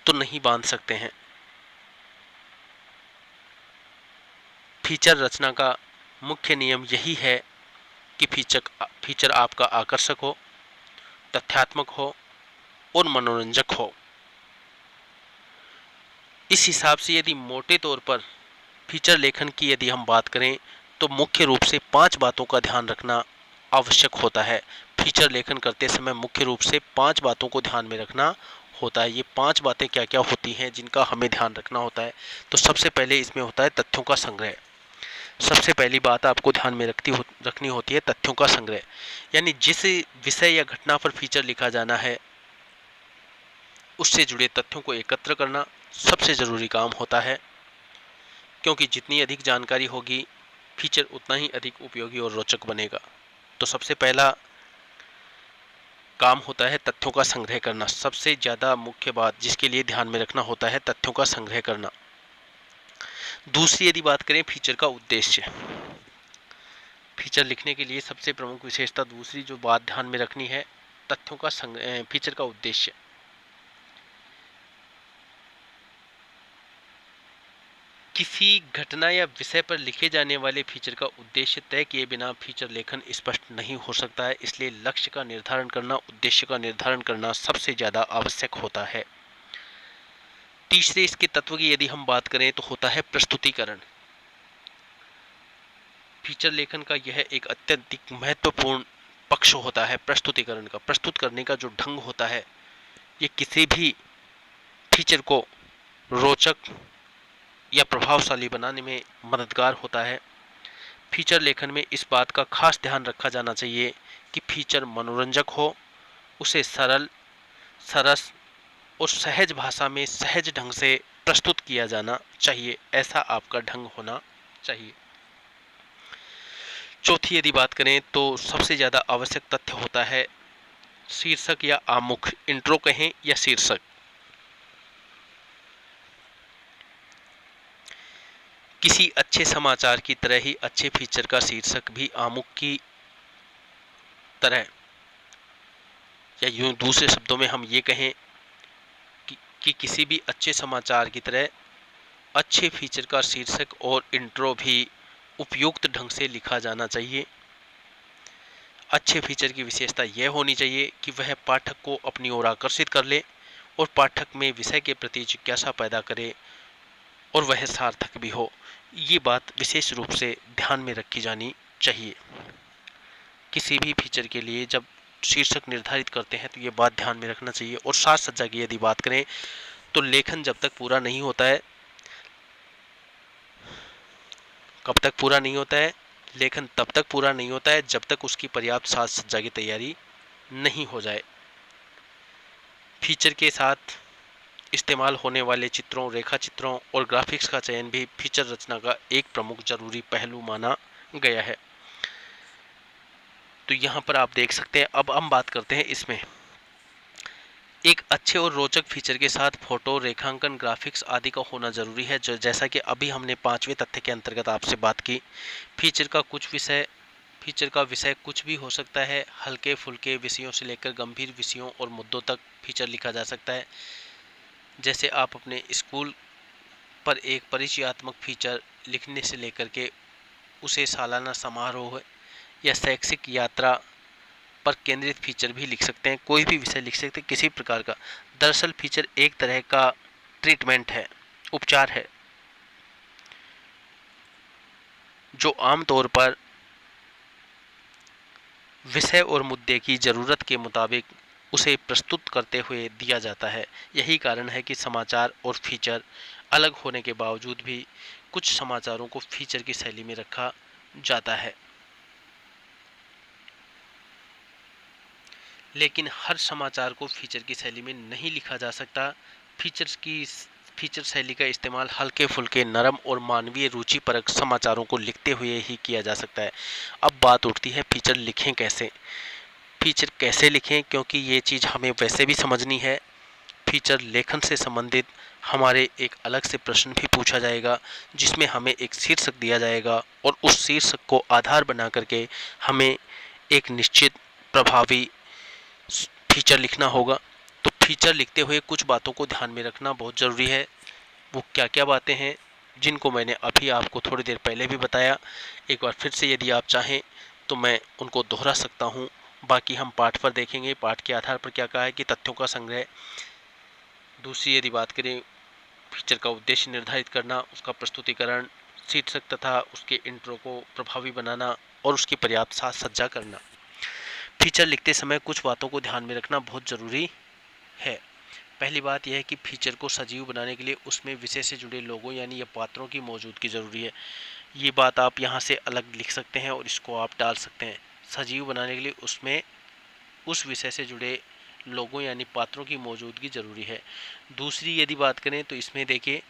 तो नहीं बांध सकते हैं। फीचर रचना का मुख्य नियम यही है कि फीचर आपका आकर्षक हो, तथ्यात्मक हो और मनोरंजक हो। इस हिसाब से यदि मोटे तौर पर फीचर लेखन की यदि हम बात करें तो मुख्य रूप से 5 बातों का ध्यान रखना आवश्यक होता है। फीचर लेखन करते समय मुख्य रूप से 5 बातों को ध्यान में रखना होता है। ये 5 बातें क्या क्या होती हैं जिनका हमें ध्यान रखना होता है। तो सबसे पहले इसमें होता है तथ्यों का संग्रह। सबसे पहली बात आपको ध्यान में रखनी होती है तथ्यों का संग्रह, यानी जिस विषय या घटना पर फीचर लिखा जाना है उससे जुड़े तथ्यों को एकत्र करना सबसे ज़रूरी काम होता है, क्योंकि जितनी अधिक जानकारी होगी फीचर उतना ही अधिक उपयोगी और रोचक बनेगा। तो सबसे पहला काम होता है तथ्यों का संग्रह करना। सबसे ज़्यादा मुख्य बात जिसके लिए ध्यान में रखना होता है तथ्यों का संग्रह करना। दूसरी यदि बात करें फीचर का उद्देश्य, फीचर लिखने के लिए सबसे प्रमुख विशेषता दूसरी जो बात ध्यान में रखनी है, तथ्यों का फीचर का उद्देश्य। किसी घटना या विषय पर लिखे जाने वाले फीचर का उद्देश्य तय किए बिना फीचर लेखन स्पष्ट नहीं हो सकता है, इसलिए लक्ष्य का निर्धारण करना, उद्देश्य का निर्धारण करना सबसे ज्यादा आवश्यक होता है। तीसरे इसके तत्व की यदि हम बात करें तो होता है प्रस्तुतिकरण। फीचर लेखन का यह एक अत्यधिक महत्वपूर्ण पक्ष होता है प्रस्तुतिकरण का। प्रस्तुत करने का जो ढंग होता है, ये किसी भी फीचर को रोचक या प्रभावशाली बनाने में मददगार होता है। फीचर लेखन में इस बात का खास ध्यान रखा जाना चाहिए कि फीचर मनोरंजक हो, उसे सरल, सरस और सहज भाषा में सहज ढंग से प्रस्तुत किया जाना चाहिए। ऐसा आपका ढंग होना चाहिए। चौथी यदि बात करें तो सबसे ज़्यादा आवश्यक तथ्य होता है शीर्षक या आमुख, इंट्रो कहें या शीर्षक। किसी अच्छे समाचार की तरह ही अच्छे फीचर का शीर्षक भी आमुख की तरह, या यूं दूसरे शब्दों में हम ये कहें कि किसी भी अच्छे समाचार की तरह अच्छे फीचर का शीर्षक और इंट्रो भी उपयुक्त ढंग से लिखा जाना चाहिए। अच्छे फीचर की विशेषता यह होनी चाहिए कि वह पाठक को अपनी ओर आकर्षित कर ले और पाठक में विषय के प्रति जिज्ञासा पैदा करे और वह सार्थक भी हो। ये बात विशेष रूप से ध्यान में रखी जानी चाहिए। किसी भी फीचर के लिए जब शीर्षक निर्धारित करते हैं तो ये बात ध्यान में रखना चाहिए। और साज सज्जा की यदि बात करें तो लेखन जब तक पूरा नहीं होता है, कब तक पूरा नहीं होता है? लेखन तब तक पूरा नहीं होता है जब तक उसकी पर्याप्त साज सज्जा की तैयारी नहीं हो जाए। फीचर के साथ इस्तेमाल होने वाले चित्रों, रेखा चित्रों और ग्राफिक्स का चयन भी फीचर रचना का एक प्रमुख जरूरी पहलू माना गया है। तो यहाँ पर आप देख सकते हैं। अब हम बात करते हैं इसमें एक अच्छे और रोचक फीचर के साथ फोटो, रेखांकन, ग्राफिक्स आदि का होना जरूरी है। जो जैसा कि अभी हमने पांचवें तथ्य के अंतर्गत आपसे बात की, फीचर का विषय कुछ भी हो सकता है। हल्के फुल्के विषयों से लेकर गंभीर विषयों और मुद्दों तक फीचर लिखा जा सकता है। जैसे आप अपने स्कूल पर एक परिचयात्मक फीचर लिखने से लेकर के उसे सालाना समारोह या शैक्षिक यात्रा पर केंद्रित फीचर भी लिख सकते हैं। कोई भी विषय लिख सकते हैं, किसी प्रकार का। दरअसल फीचर एक तरह का ट्रीटमेंट है, उपचार है, जो आमतौर पर विषय और मुद्दे की जरूरत के मुताबिक उसे प्रस्तुत करते हुए दिया जाता है। यही कारण है कि समाचार और फीचर अलग होने के बावजूद भी कुछ समाचारों को फीचर की शैली में रखा जाता है, लेकिन हर समाचार को फीचर की शैली में नहीं लिखा जा सकता। फीचर शैली का इस्तेमाल हल्के फुल्के, नरम और मानवीय रुचि परक समाचारों को लिखते हुए ही किया जा सकता है। अब बात उठती है फीचर लिखें कैसे। फीचर कैसे लिखें, क्योंकि ये चीज़ हमें वैसे भी समझनी है। फीचर लेखन से संबंधित हमारे एक अलग से प्रश्न भी पूछा जाएगा, जिसमें हमें एक शीर्षक दिया जाएगा और उस शीर्षक को आधार बना करके हमें एक निश्चित प्रभावी फीचर लिखना होगा। तो फीचर लिखते हुए कुछ बातों को ध्यान में रखना बहुत ज़रूरी है। वो क्या क्या बातें हैं, जिनको मैंने अभी आपको थोड़ी देर पहले भी बताया। एक बार फिर से यदि आप चाहें तो मैं उनको दोहरा सकता हूँ। बाकी हम पाठ पर देखेंगे, पाठ के आधार पर क्या कहा है कि तथ्यों का संग्रह। दूसरी यदि बात करें, फीचर का उद्देश्य निर्धारित करना, उसका प्रस्तुतिकरण, शीर्षक तथा उसके इंट्रो को प्रभावी बनाना और उसकी पर्याप्त साज सज्जा करना। फीचर लिखते समय कुछ बातों को ध्यान में रखना बहुत ज़रूरी है। पहली बात यह है कि फीचर को सजीव बनाने के लिए उसमें विषय से जुड़े लोगों यानी या पात्रों की मौजूदगी ज़रूरी है। ये बात आप यहाँ से अलग लिख सकते हैं और इसको आप डाल सकते हैं। सजीव बनाने के लिए उसमें उस विषय से जुड़े लोगों यानी पात्रों की मौजूदगी ज़रूरी है। दूसरी यदि बात करें तो इसमें देखिए,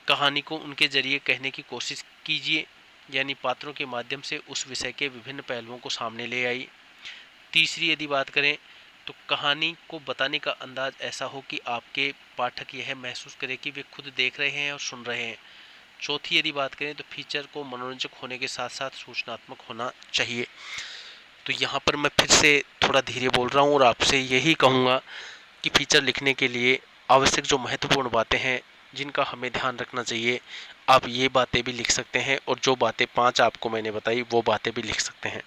कहानी को उनके जरिए कहने की कोशिश कीजिए, यानी पात्रों के माध्यम से उस विषय के विभिन्न पहलुओं को सामने ले आई। तीसरी यदि बात करें तो कहानी को बताने का अंदाज ऐसा हो कि आपके पाठक यह महसूस करें कि वे खुद देख रहे हैं और सुन रहे हैं। चौथी यदि बात करें तो फीचर को मनोरंजक होने के साथ साथ सूचनात्मक होना चाहिए। तो यहाँ पर मैं फिर से थोड़ा धीरे बोल रहा हूँ और आपसे यही कहूँगा कि फीचर लिखने के लिए आवश्यक जो महत्वपूर्ण बातें हैं जिनका हमें ध्यान रखना चाहिए, आप ये बातें भी लिख सकते हैं और जो बातें 5 आपको मैंने बताई वो बातें भी लिख सकते हैं।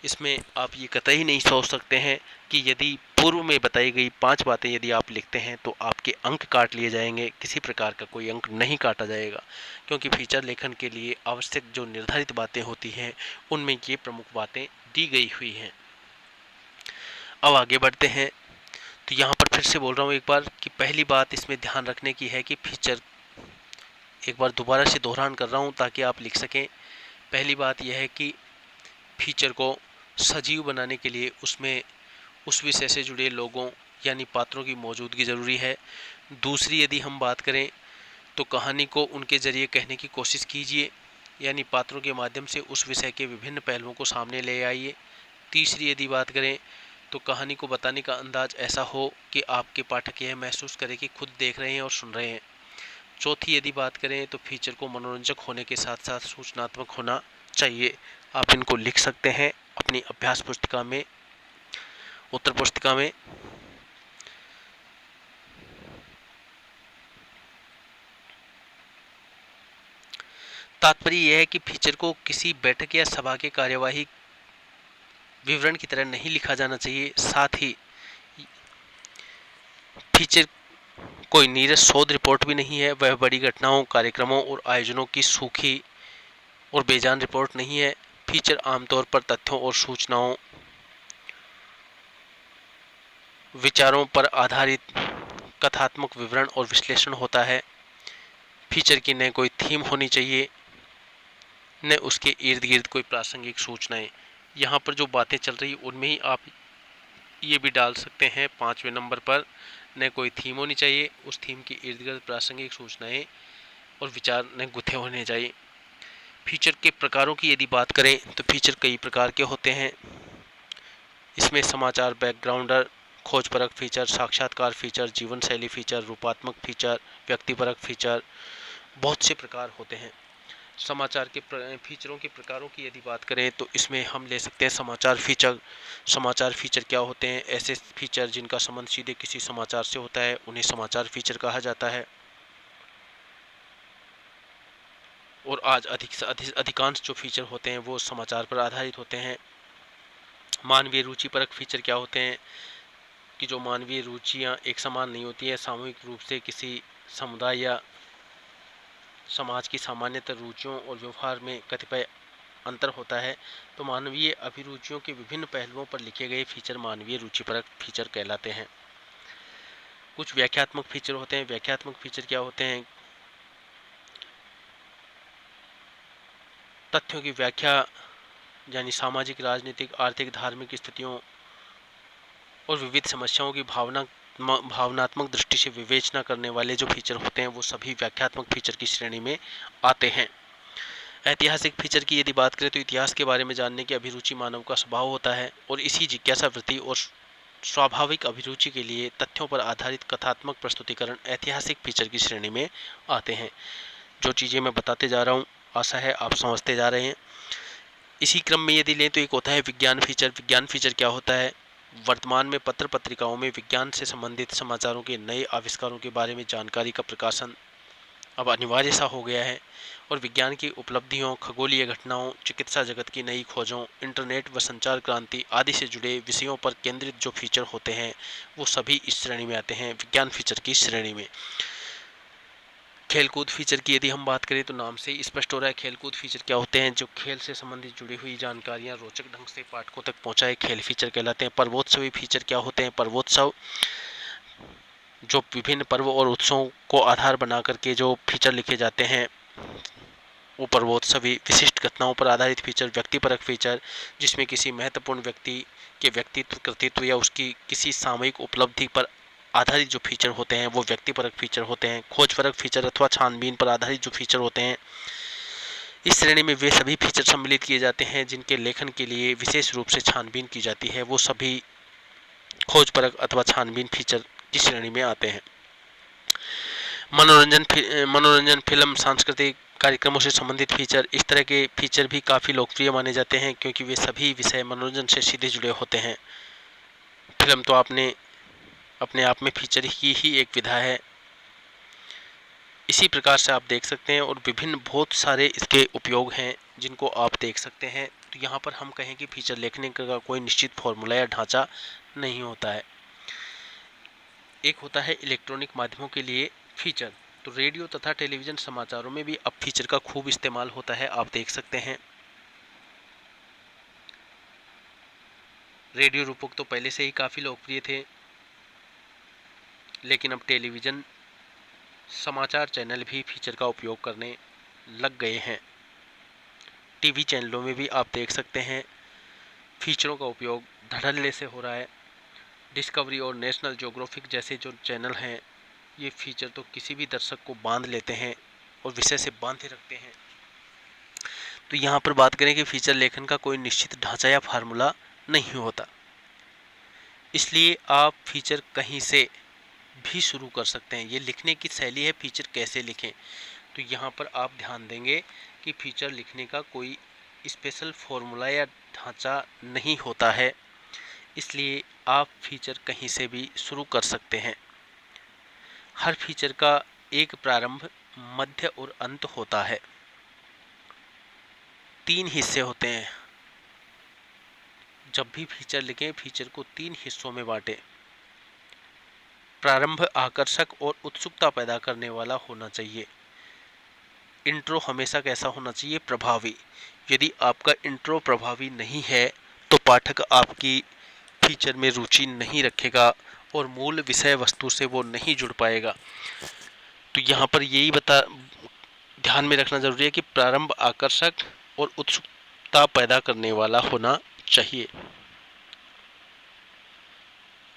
इसमें आप ये कतई नहीं सोच सकते हैं कि यदि पूर्व में बताई गई 5 बातें यदि आप लिखते हैं तो आपके अंक काट लिए जाएंगे। किसी प्रकार का कोई अंक नहीं काटा जाएगा, क्योंकि फीचर लेखन के लिए आवश्यक जो निर्धारित बातें होती हैं उनमें ये प्रमुख बातें दी गई हुई हैं। अब आगे बढ़ते हैं। तो यहाँ पर फिर से बोल रहा हूँ एक बार कि पहली बात इसमें ध्यान रखने की है कि फीचर, एक बार दोबारा से दोहरान कर रहा हूँ ताकि आप लिख सकें। पहली बात यह है कि फीचर को सजीव बनाने के लिए उसमें उस विषय से जुड़े लोगों यानी पात्रों की मौजूदगी ज़रूरी है। दूसरी यदि हम बात करें तो कहानी को उनके ज़रिए कहने की कोशिश कीजिए, यानी पात्रों के माध्यम से उस विषय के विभिन्न पहलुओं को सामने ले आइए। तीसरी यदि बात करें तो कहानी को बताने का अंदाज ऐसा हो कि आपके पाठक यह महसूस करें कि खुद देख रहे हैं और सुन रहे हैं। चौथी यदि बात करें तो फीचर को मनोरंजक होने के साथ साथ सूचनात्मक होना चाहिए। आप इनको लिख सकते हैं अपनी अभ्यास पुस्तिका में, उत्तर पुस्तिका में। तात्पर्य यह है कि फीचर को किसी बैठक या सभा के कार्यवाही विवरण की तरह नहीं लिखा जाना चाहिए। साथ ही फीचर कोई नीरस शोध रिपोर्ट भी नहीं है, वह बड़ी घटनाओं, कार्यक्रमों और आयोजनों की सूखी और बेजान रिपोर्ट नहीं है। फीचर आमतौर पर तथ्यों और सूचनाओं, विचारों पर आधारित कथात्मक विवरण और विश्लेषण होता है। फीचर की न कोई थीम होनी चाहिए, न उसके इर्द गिर्द कोई प्रासंगिक सूचनाएं। यहाँ पर जो बातें चल रही उनमें ही आप ये भी डाल सकते हैं 5वें नंबर पर, न कोई थीम होनी चाहिए, उस थीम के इर्द गिर्द प्रासंगिक सूचनाएं और विचार न गुथे होने चाहिए। फीचर के प्रकारों की यदि बात करें तो फीचर कई प्रकार के होते हैं। इसमें समाचार, बैकग्राउंडर, खोजपरक फीचर, साक्षात्कार फीचर, जीवन शैली फीचर, रूपात्मक फीचर, व्यक्तिपरक फीचर, बहुत से प्रकार होते हैं। समाचार के फीचरों के प्रकारों की यदि बात करें तो इसमें हम ले सकते हैं समाचार फीचर। समाचार फीचर क्या होते हैं? ऐसे फीचर जिनका संबंध सीधे किसी समाचार से होता है उन्हें समाचार फीचर कहा जाता है। और आज अधिकांश जो फीचर होते हैं वो समाचार पर आधारित होते हैं। मानवीय रुचिपरक फीचर क्या होते हैं? कि जो मानवीय रुचियाँ एक समान नहीं होती है, सामूहिक रूप से किसी समुदाय या समाज की सामान्यतः रुचियों और व्यवहार में कतिपय अंतर होता है, तो मानवीय अभिरुचियों के विभिन्न पहलुओं पर लिखे गए फीचर मानवीय रुचिपरक फीचर कहलाते हैं। कुछ व्याख्यात्मक फीचर होते हैं। व्याख्यात्मक फीचर क्या होते हैं? तथ्यों की व्याख्या, यानी सामाजिक, राजनीतिक, आर्थिक, धार्मिक स्थितियों और विविध समस्याओं की भावनात्मक दृष्टि से विवेचना करने वाले जो फीचर होते हैं वो सभी व्याख्यात्मक फीचर की श्रेणी में आते हैं। ऐतिहासिक फीचर की यदि बात करें तो इतिहास के बारे में जानने की अभिरुचि मानव का स्वभाव होता है और इसी जिज्ञासा वृत्ति और स्वाभाविक अभिरुचि के लिए तथ्यों पर आधारित कथात्मक प्रस्तुतिकरण ऐतिहासिक फीचर की श्रेणी में आते हैं। जो चीज़ें मैं बताते जा रहा हूँ आशा है आप समझते जा रहे हैं। इसी क्रम में यदि लें तो एक होता है विज्ञान फीचर। विज्ञान फीचर क्या होता है? वर्तमान में पत्र पत्रिकाओं में विज्ञान से संबंधित समाचारों के नए आविष्कारों के बारे में जानकारी का प्रकाशन अब अनिवार्य सा हो गया है और विज्ञान की उपलब्धियों, खगोलीय घटनाओं, चिकित्सा जगत की नई खोजों, इंटरनेट व संचार क्रांति आदि से जुड़े विषयों पर केंद्रित जो फीचर होते हैं वो सभी इस श्रेणी में आते हैं, विज्ञान फीचर की श्रेणी में। खेलकूद फीचर की यदि हम बात करें तो नाम से ही स्पष्ट हो रहा है खेलकूद फीचर क्या होते हैं? जो खेल से संबंधित जुड़ी हुई जानकारियां रोचक ढंग से पाठकों तक पहुंचाए, खेल फीचर कहलाते हैं। पर्वोत्सवी फीचर क्या होते हैं? पर्वोत्सव जो विभिन्न पर्व और उत्सवों को आधार बना करके जो फीचर लिखे जाते हैं वो पर्वोत्सवी। विशिष्ट घटनाओं पर आधारित फीचर। व्यक्तिपरक फीचर जिसमें किसी महत्वपूर्ण व्यक्ति के व्यक्तित्व, कृतित्व या उसकी किसी सामयिक उपलब्धि पर आधारित जो फीचर होते हैं वो व्यक्तिपरक फीचर होते हैं। खोजपरक फीचर अथवा छानबीन पर आधारित जो फीचर होते हैं इस श्रेणी में वे सभी फीचर सम्मिलित किए जाते हैं जिनके लेखन के लिए विशेष रूप से छानबीन की जाती है, वो सभी खोजपरक अथवा छानबीन फीचर की श्रेणी में आते हैं। मनोरंजन फिल्म, सांस्कृतिक कार्यक्रमों से संबंधित फीचर, इस तरह के फीचर भी काफ़ी लोकप्रिय माने जाते हैं क्योंकि वे सभी विषय मनोरंजन से सीधे जुड़े होते हैं। फिल्म तो आपने अपने आप में फीचर की ही एक विधा है। इसी प्रकार से आप देख सकते हैं और विभिन्न बहुत सारे इसके उपयोग हैं जिनको आप देख सकते हैं। तो यहाँ पर हम कहें कि फीचर लिखने का कोई निश्चित फॉर्मूला या ढांचा नहीं होता है। एक होता है इलेक्ट्रॉनिक माध्यमों के लिए फीचर। तो रेडियो तथा टेलीविज़न समाचारों में भी अब फीचर का खूब इस्तेमाल होता है, आप देख सकते हैं। रेडियो रूपक तो पहले से ही काफ़ी लोकप्रिय थे, लेकिन अब टेलीविज़न समाचार चैनल भी फीचर का उपयोग करने लग गए हैं। टीवी चैनलों में भी आप देख सकते हैं फीचरों का उपयोग धड़ल्ले से हो रहा है। डिस्कवरी और नेशनल ज्योग्राफिक जैसे जो चैनल हैं, ये फीचर तो किसी भी दर्शक को बांध लेते हैं और विषय से बांधे रखते हैं। तो यहाँ पर बात करें कि फीचर लेखन का कोई निश्चित ढांचा या फार्मूला नहीं होता, इसलिए आप फीचर कहीं से भी शुरू कर सकते हैं। ये लिखने की शैली है, फीचर कैसे लिखें। तो यहाँ पर आप ध्यान देंगे कि फीचर लिखने का कोई स्पेशल फॉर्मूला या ढांचा नहीं होता है, इसलिए आप फीचर कहीं से भी शुरू कर सकते हैं। हर फीचर का एक प्रारंभ, मध्य और अंत होता है। 3 हिस्से होते हैं। जब भी फीचर लिखें, फीचर को 3 हिस्सों में बांटें। प्रारंभ आकर्षक और उत्सुकता पैदा करने वाला होना चाहिए। इंट्रो हमेशा कैसा होना चाहिए? प्रभावी। यदि आपका इंट्रो प्रभावी नहीं है तो पाठक आपकी फीचर में रुचि नहीं रखेगा और मूल विषय वस्तु से वो नहीं जुड़ पाएगा। तो यहाँ पर यही ध्यान में रखना जरूरी है कि प्रारंभ आकर्षक और उत्सुकता पैदा करने वाला होना चाहिए।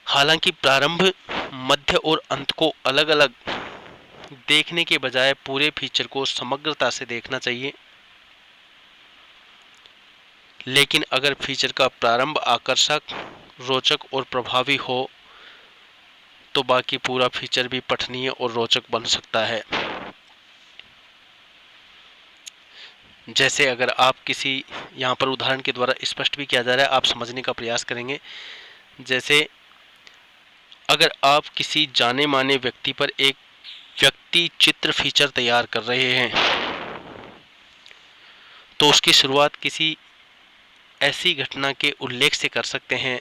हालांकि प्रारंभ, मध्य और अंत को अलग अलग देखने के बजाय पूरे फीचर को समग्रता से देखना चाहिए। लेकिन अगर फीचर का प्रारंभ आकर्षक, रोचक और प्रभावी हो तो बाकी पूरा फीचर भी पठनीय और रोचक बन सकता है। जैसे अगर आप किसी, यहाँ पर उदाहरण के द्वारा स्पष्ट भी किया जा रहा है, आप समझने का प्रयास करेंगे। जैसे अगर आप किसी जाने माने व्यक्ति पर एक व्यक्ति चित्र फीचर तैयार कर रहे हैं तो उसकी शुरुआत किसी ऐसी घटना के उल्लेख से कर सकते हैं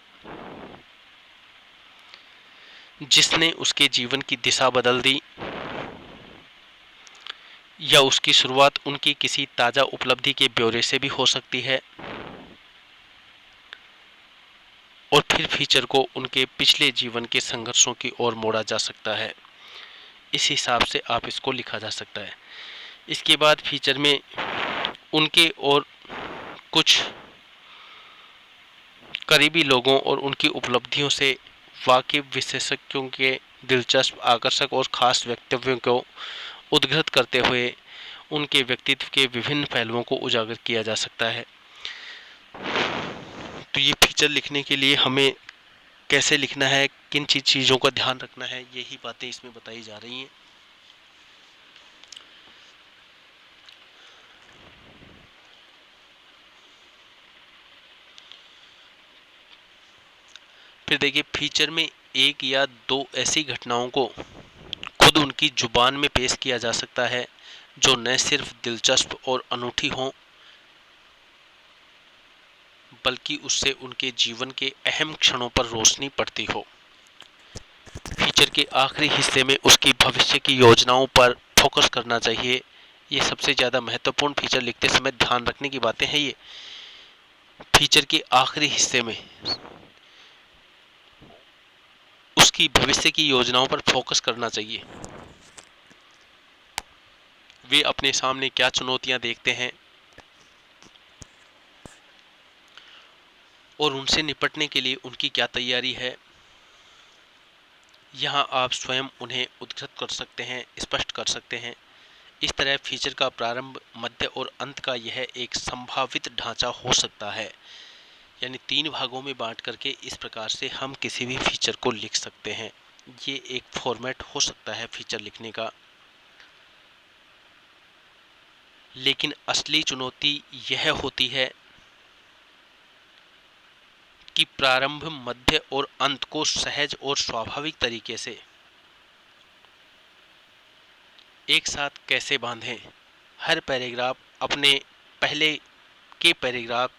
जिसने उसके जीवन की दिशा बदल दी, या उसकी शुरुआत उनकी किसी ताज़ा उपलब्धि के ब्यौरे से भी हो सकती है, और फिर फीचर को उनके पिछले जीवन के संघर्षों की ओर मोड़ा जा सकता है। इस हिसाब से आप इसको लिखा जा सकता है। इसके बाद फीचर में उनके और कुछ करीबी लोगों और उनकी उपलब्धियों से वाकिफ विशेषज्ञों के दिलचस्प, आकर्षक और ख़ास वक्तव्यों को उद्धृत करते हुए उनके व्यक्तित्व के विभिन्न पहलुओं को उजागर किया जा सकता है। तो ये फीचर लिखने के लिए हमें कैसे लिखना है, किन चीज़ों का ध्यान रखना है, यही बातें इसमें बताई जा रही हैं। फिर देखिए, फीचर में एक या दो ऐसी घटनाओं को खुद उनकी जुबान में पेश किया जा सकता है जो न सिर्फ दिलचस्प और अनूठी हों बल्कि उससे उनके जीवन के अहम क्षणों पर रोशनी पड़ती हो। फीचर के आखिरी हिस्से में उसकी भविष्य की योजनाओं पर फोकस करना चाहिए। ये सबसे ज़्यादा महत्वपूर्ण फीचर लिखते समय ध्यान रखने की बातें हैं। ये फीचर के आखिरी हिस्से में उसकी भविष्य की योजनाओं पर फोकस करना चाहिए। वे अपने सामने क्या चुनौतियां देखते हैं और उनसे निपटने के लिए उनकी क्या तैयारी है। यहाँ आप स्वयं उन्हें उद्धृत कर सकते हैं, स्पष्ट कर सकते हैं। इस तरह फीचर का प्रारंभ, मध्य और अंत का यह एक संभावित ढांचा हो सकता है। यानी 3 भागों में बांट करके इस प्रकार से हम किसी भी फीचर को लिख सकते हैं। ये एक फॉर्मेट हो सकता है फीचर लिखने का। लेकिन असली चुनौती यह होती है कि प्रारंभ, मध्य और अंत को सहज और स्वाभाविक तरीके से एक साथ कैसे बांधें। हर पैराग्राफ अपने पहले के पैराग्राफ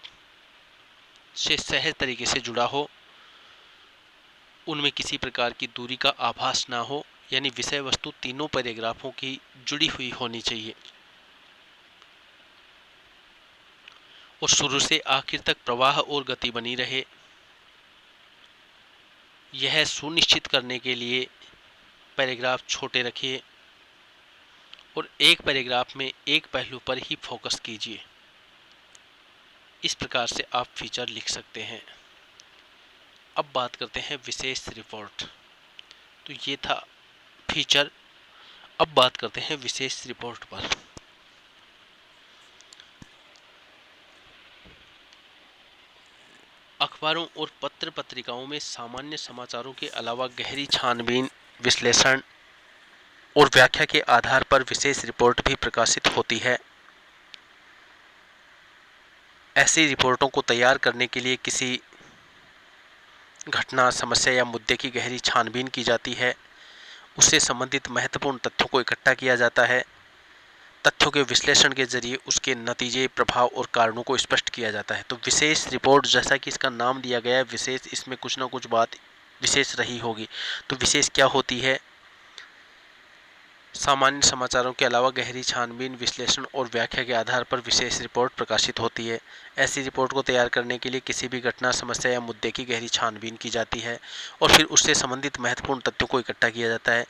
से सहज तरीके से जुड़ा हो, उनमें किसी प्रकार की दूरी का आभास ना हो, यानी विषय वस्तु तीनों पैराग्राफों की जुड़ी हुई होनी चाहिए और शुरू से आखिर तक प्रवाह और गति बनी रहे। यह सुनिश्चित करने के लिए पैराग्राफ छोटे रखिए और एक पैराग्राफ में एक पहलू पर ही फोकस कीजिए। इस प्रकार से आप फीचर लिख सकते हैं। अब बात करते हैं विशेष रिपोर्ट। तो ये था फीचर। अब बात करते हैं विशेष रिपोर्ट पर। अखबारों और पत्र पत्रिकाओं में सामान्य समाचारों के अलावा गहरी छानबीन, विश्लेषण और व्याख्या के आधार पर विशेष रिपोर्ट भी प्रकाशित होती है। ऐसी रिपोर्टों को तैयार करने के लिए किसी घटना, समस्या या मुद्दे की गहरी छानबीन की जाती है। उससे संबंधित महत्वपूर्ण तथ्यों को इकट्ठा किया जाता है। तथ्यों के विश्लेषण के जरिए उसके नतीजे, प्रभाव और कारणों को स्पष्ट किया जाता है। तो विशेष रिपोर्ट, जैसा कि इसका नाम दिया गया है विशेष, इसमें कुछ ना कुछ बात विशेष रही होगी। तो विशेष क्या होती है? सामान्य समाचारों के अलावा गहरी छानबीन, विश्लेषण और व्याख्या के आधार पर विशेष रिपोर्ट प्रकाशित होती है। ऐसी रिपोर्ट को तैयार करने के लिए किसी भी घटना, समस्या या मुद्दे की गहरी छानबीन की जाती है और फिर उससे संबंधित महत्वपूर्ण तथ्यों को इकट्ठा किया जाता है।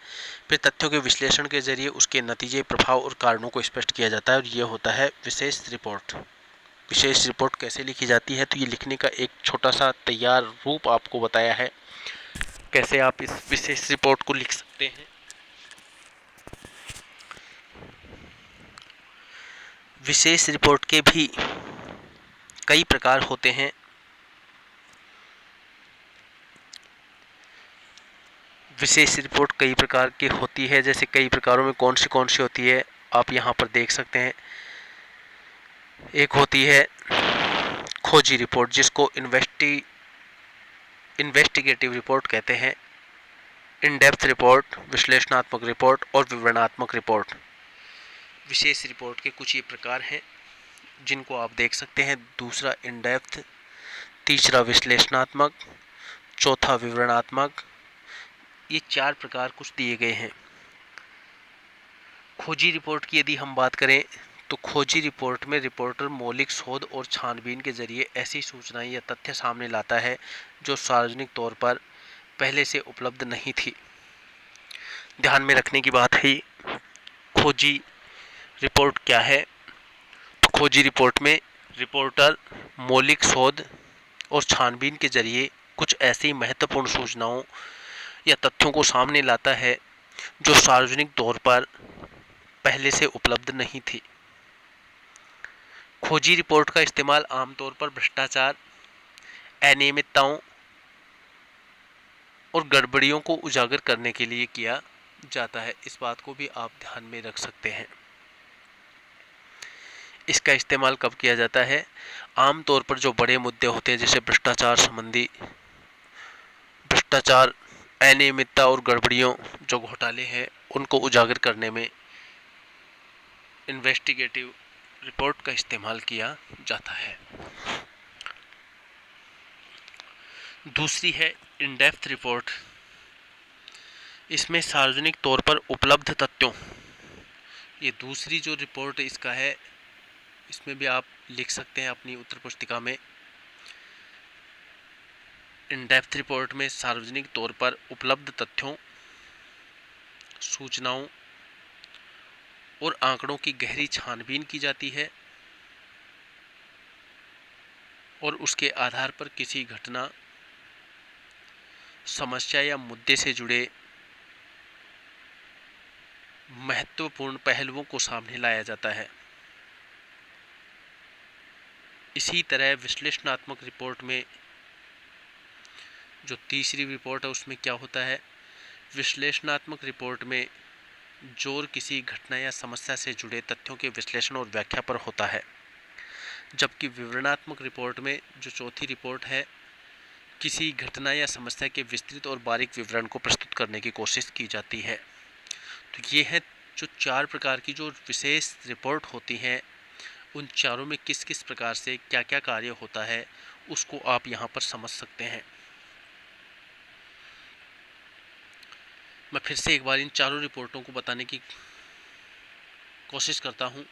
फिर तथ्यों के विश्लेषण के जरिए उसके नतीजे, प्रभाव और कारणों को स्पष्ट किया जाता है और ये होता है विशेष रिपोर्ट। विशेष रिपोर्ट कैसे लिखी जाती है? तो ये लिखने का एक छोटा सा तैयार रूप आपको बताया है, कैसे आप इस विशेष रिपोर्ट को लिख सकते हैं। विशेष रिपोर्ट के भी कई प्रकार होते हैं। विशेष रिपोर्ट कई प्रकार की होती है, जैसे कई प्रकारों में कौन सी होती है आप यहाँ पर देख सकते हैं। एक होती है खोजी रिपोर्ट, जिसको इन्वेस्टिगेटिव रिपोर्ट कहते हैं। इन डेप्थ रिपोर्ट, विश्लेषणात्मक रिपोर्ट और विवरणात्मक रिपोर्ट। विशेष रिपोर्ट के कुछ ये प्रकार हैं जिनको आप देख सकते हैं। दूसरा इन डेप्थ, तीसरा विश्लेषणात्मक, चौथा विवरणात्मक। ये चार प्रकार कुछ दिए गए हैं। खोजी रिपोर्ट की यदि हम बात करें तो खोजी रिपोर्ट में रिपोर्टर मौलिक शोध और छानबीन के जरिए ऐसी सूचनाएं या तथ्य सामने लाता है जो सार्वजनिक तौर पर पहले से उपलब्ध नहीं थी। ध्यान में रखने की बात है, खोजी रिपोर्ट क्या है? तो खोजी रिपोर्ट में रिपोर्टर मौलिक शोध और छानबीन के जरिए कुछ ऐसी महत्वपूर्ण सूचनाओं या तथ्यों को सामने लाता है जो सार्वजनिक तौर पर पहले से उपलब्ध नहीं थी। खोजी रिपोर्ट का इस्तेमाल आमतौर पर भ्रष्टाचार, अनियमितताओं और गड़बड़ियों को उजागर करने के लिए किया जाता है। इस बात को भी आप ध्यान में रख सकते हैं। इसका इस्तेमाल कब किया जाता है? आमतौर पर जो बड़े मुद्दे होते हैं, जैसे भ्रष्टाचार, अनियमितता और गड़बड़ियों, जो घोटाले हैं, उनको उजागर करने में इन्वेस्टिगेटिव रिपोर्ट का इस्तेमाल किया जाता है। दूसरी है इन डेप्थ रिपोर्ट। इसमें सार्वजनिक तौर पर उपलब्ध तथ्यों, ये दूसरी जो रिपोर्ट इसका है, इसमें भी आप लिख सकते हैं अपनी उत्तर पुस्तिका में। इन डेप्थ रिपोर्ट में सार्वजनिक तौर पर उपलब्ध तथ्यों, सूचनाओं और आंकड़ों की गहरी छानबीन की जाती है और उसके आधार पर किसी घटना, समस्या या मुद्दे से जुड़े महत्वपूर्ण पहलुओं को सामने लाया जाता है। इसी तरह विश्लेषणात्मक रिपोर्ट में जो तीसरी रिपोर्ट है, उसमें क्या होता है? विश्लेषणात्मक रिपोर्ट में जोर किसी घटना या समस्या से जुड़े तथ्यों के विश्लेषण और व्याख्या पर होता है, जबकि विवरणात्मक रिपोर्ट में जो चौथी रिपोर्ट है, किसी घटना या समस्या के विस्तृत और बारीक विवरण को प्रस्तुत करने की कोशिश की जाती है। तो ये है जो 4 प्रकार की जो विशेष रिपोर्ट होती हैं, उन चारों में किस किस प्रकार से क्या क्या कार्य होता है, उसको आप यहाँ पर समझ सकते हैं। मैं फिर से एक बार इन चारों रिपोर्टों को बताने की कोशिश करता हूँ।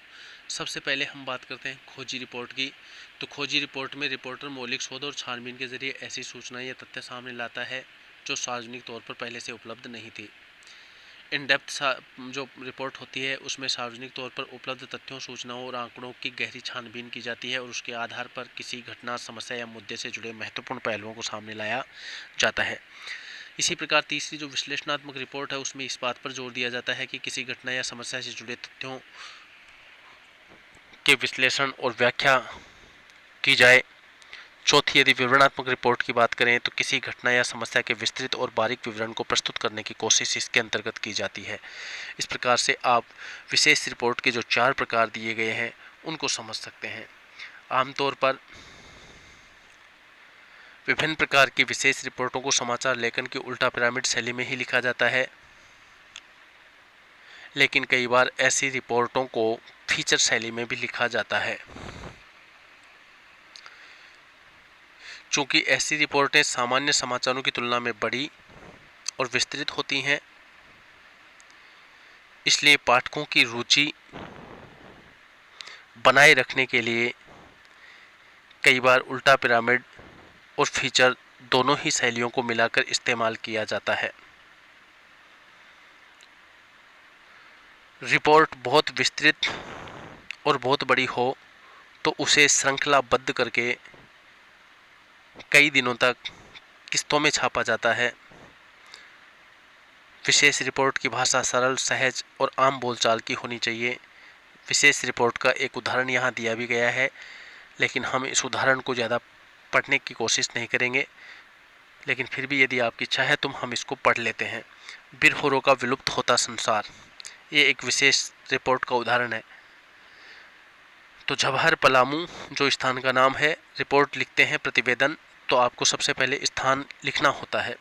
सबसे पहले हम बात करते हैं खोजी रिपोर्ट की। तो खोजी रिपोर्ट में रिपोर्टर मौलिक शोध और छानबीन के जरिए ऐसी सूचनाएं या तथ्य सामने लाता है जो सार्वजनिक तौर पर पहले से उपलब्ध नहीं थी। इन डेप्थ जो रिपोर्ट होती है उसमें सार्वजनिक तौर पर उपलब्ध तथ्यों, सूचनाओं और आंकड़ों की गहरी छानबीन की जाती है और उसके आधार पर किसी घटना, समस्या या मुद्दे से जुड़े महत्वपूर्ण पहलुओं को सामने लाया जाता है। इसी प्रकार तीसरी जो विश्लेषणात्मक रिपोर्ट है उसमें इस बात पर जोर दिया जाता है कि किसी घटना या समस्या से जुड़े तथ्यों के विश्लेषण और व्याख्या की जाए। चौथी, यदि विवरणात्मक रिपोर्ट की बात करें तो किसी घटना या समस्या के विस्तृत और बारीक विवरण को प्रस्तुत करने की कोशिश इसके अंतर्गत की जाती है। इस प्रकार से आप विशेष रिपोर्ट के जो 4 प्रकार दिए गए हैं उनको समझ सकते हैं। आमतौर पर विभिन्न प्रकार की विशेष रिपोर्टों को समाचार लेखन की उल्टा पिरामिड शैली में ही लिखा जाता है, लेकिन कई बार ऐसी रिपोर्टों को फीचर शैली में भी लिखा जाता है। चूंकि ऐसी रिपोर्टें सामान्य समाचारों की तुलना में बड़ी और विस्तृत होती हैं, इसलिए पाठकों की रुचि बनाए रखने के लिए कई बार उल्टा पिरामिड और फीचर दोनों ही शैलियों को मिलाकर इस्तेमाल किया जाता है। रिपोर्ट बहुत विस्तृत और बहुत बड़ी हो तो उसे श्रृंखलाबद्ध करके कई दिनों तक किस्तों में छापा जाता है। विशेष रिपोर्ट की भाषा सरल, सहज और आम बोलचाल की होनी चाहिए। विशेष रिपोर्ट का एक उदाहरण यहाँ दिया भी गया है, लेकिन हम इस उदाहरण को ज़्यादा पढ़ने की कोशिश नहीं करेंगे, लेकिन फिर भी यदि आपकी इच्छा है तो हम इसको पढ़ लेते हैं। बिरहोरों का विलुप्त होता संसार, ये एक विशेष रिपोर्ट का उदाहरण है। तो जवाहर पलामू जो स्थान का नाम है, रिपोर्ट लिखते हैं प्रतिवेदन, तो आपको सबसे पहले स्थान लिखना होता है।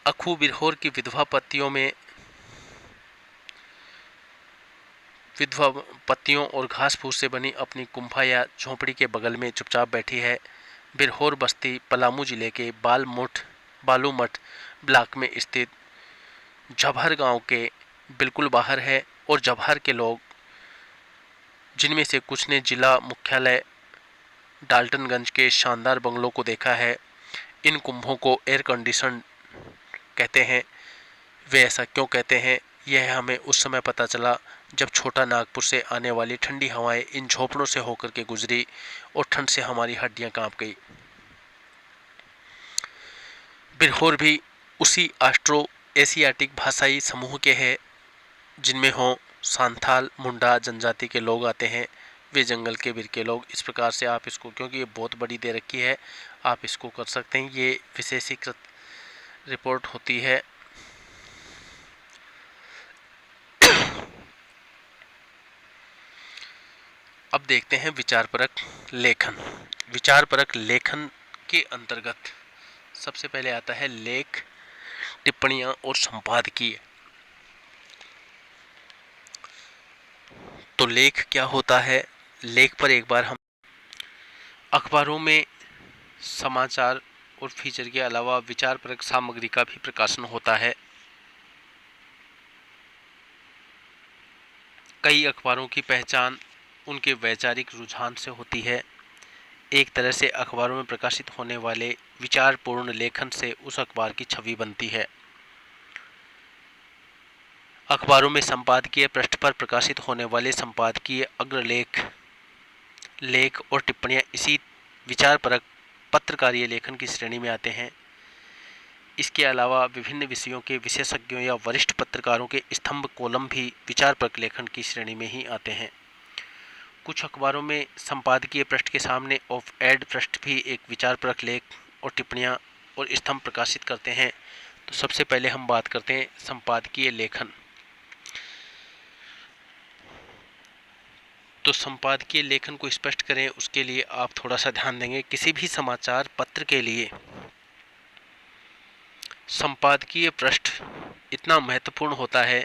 अखू बिरहोर की विधवा पत्तियों और घास फूस से बनी अपनी गुम्फा या झोंपड़ी के बगल में चुपचाप बैठी है। बिरहोर बस्ती पलामू जिले के बालूमठ ब्लॉक में स्थित जवाहर गांव के बिल्कुल बाहर है और जवाहर के लोग, जिनमें से कुछ ने जिला मुख्यालय डाल्टनगंज के शानदार बंगलों को देखा है, इन कुंभों को एयर कंडीशन कहते हैं। वे ऐसा क्यों कहते हैं, यह हमें उस समय पता चला जब छोटा नागपुर से आने वाली ठंडी हवाएं इन झोपड़ों से होकर के गुजरी और ठंड से हमारी हड्डियां कांप गई। बिरहोर भी उसी ऑस्ट्रो एशियाटिक भाषाई समूह के हैं जिनमें हो सांथाल, मुंडा जनजाति के लोग आते हैं, वे जंगल के बिरके लोग। इस प्रकार से आप इसको, क्योंकि ये बहुत बड़ी दे रखी है, आप इसको कर सकते हैं। ये विशेषीकृत रिपोर्ट होती है। अब देखते हैं विचारपरक लेखन। विचारपरक लेखन के अंतर्गत सबसे पहले आता है लेख, टिप्पणियां और संपादकीय। तो लेख क्या होता है? लेख पर एक बार हम अखबारों में समाचार और फीचर के अलावा विचारपरक सामग्री का भी प्रकाशन होता है। कई अखबारों की पहचान उनके वैचारिक रुझान से होती है। एक तरह से अखबारों में प्रकाशित होने वाले विचारपूर्ण लेखन से उस अखबार की छवि बनती है। अखबारों में संपादकीय पृष्ठ पर प्रकाशित होने वाले संपादकीय अग्रलेख, लेख और टिप्पणियां इसी विचारपरक पत्रकारीय लेखन की श्रेणी में आते हैं। इसके अलावा विभिन्न विषयों के विशेषज्ञों या वरिष्ठ पत्रकारों के स्तंभ कॉलम भी विचारपरक लेखन की श्रेणी में ही आते हैं। कुछ अखबारों में संपादकीय पृष्ठ के सामने ऑफ एड पृष्ठ भी एक विचारपरक लेख और टिप्पणियां और स्तंभ प्रकाशित करते हैं। तो सबसे पहले हम बात करते हैं संपादकीय लेखन। तो संपादकीय लेखन को स्पष्ट करें उसके लिए आप थोड़ा सा ध्यान देंगे। किसी भी समाचार पत्र के लिए संपादकीय पृष्ठ इतना महत्वपूर्ण होता है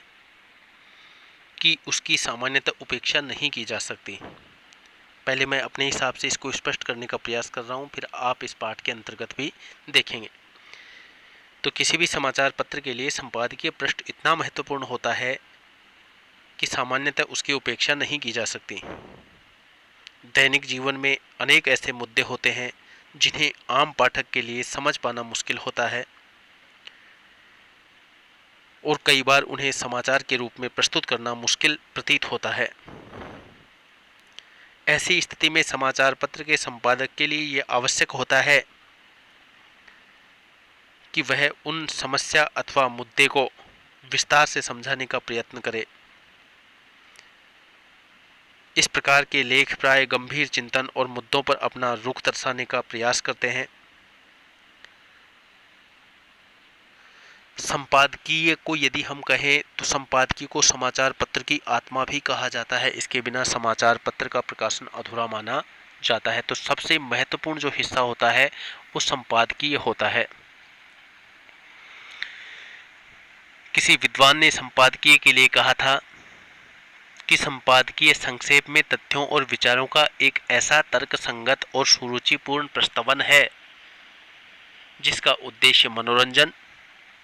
कि उसकी सामान्यतः उपेक्षा नहीं की जा सकती। पहले मैं अपने हिसाब से इसको स्पष्ट करने का प्रयास कर रहा हूँ, फिर आप इस पाठ के अंतर्गत भी देखेंगे। तो किसी भी समाचार पत्र के लिए संपादकीय पृष्ठ इतना महत्वपूर्ण होता है कि सामान्यतः उसकी उपेक्षा नहीं की जा सकती। दैनिक जीवन में अनेक ऐसे मुद्दे होते हैं जिन्हें आम पाठक के लिए समझ पाना मुश्किल होता है और कई बार उन्हें समाचार के रूप में प्रस्तुत करना मुश्किल प्रतीत होता है। ऐसी स्थिति में समाचार पत्र के संपादक के लिए यह आवश्यक होता है कि वह उन समस्या अथवा मुद्दे को विस्तार से समझाने का प्रयत्न करे। इस प्रकार के लेख प्राय गंभीर चिंतन और मुद्दों पर अपना रुख दर्शाने का प्रयास करते हैं। संपादकीय को यदि हम कहें तो संपादकीय को समाचार पत्र की आत्मा भी कहा जाता है। इसके बिना समाचार पत्र का प्रकाशन अधूरा माना जाता है। तो सबसे महत्वपूर्ण जो हिस्सा होता है वो संपादकीय होता है। किसी विद्वान ने संपादकीय के लिए कहा था कि संपादकीय संक्षेप में तथ्यों और विचारों का एक ऐसा तर्कसंगत और सुरुचिपूर्ण प्रस्तवन है जिसका उद्देश्य मनोरंजन,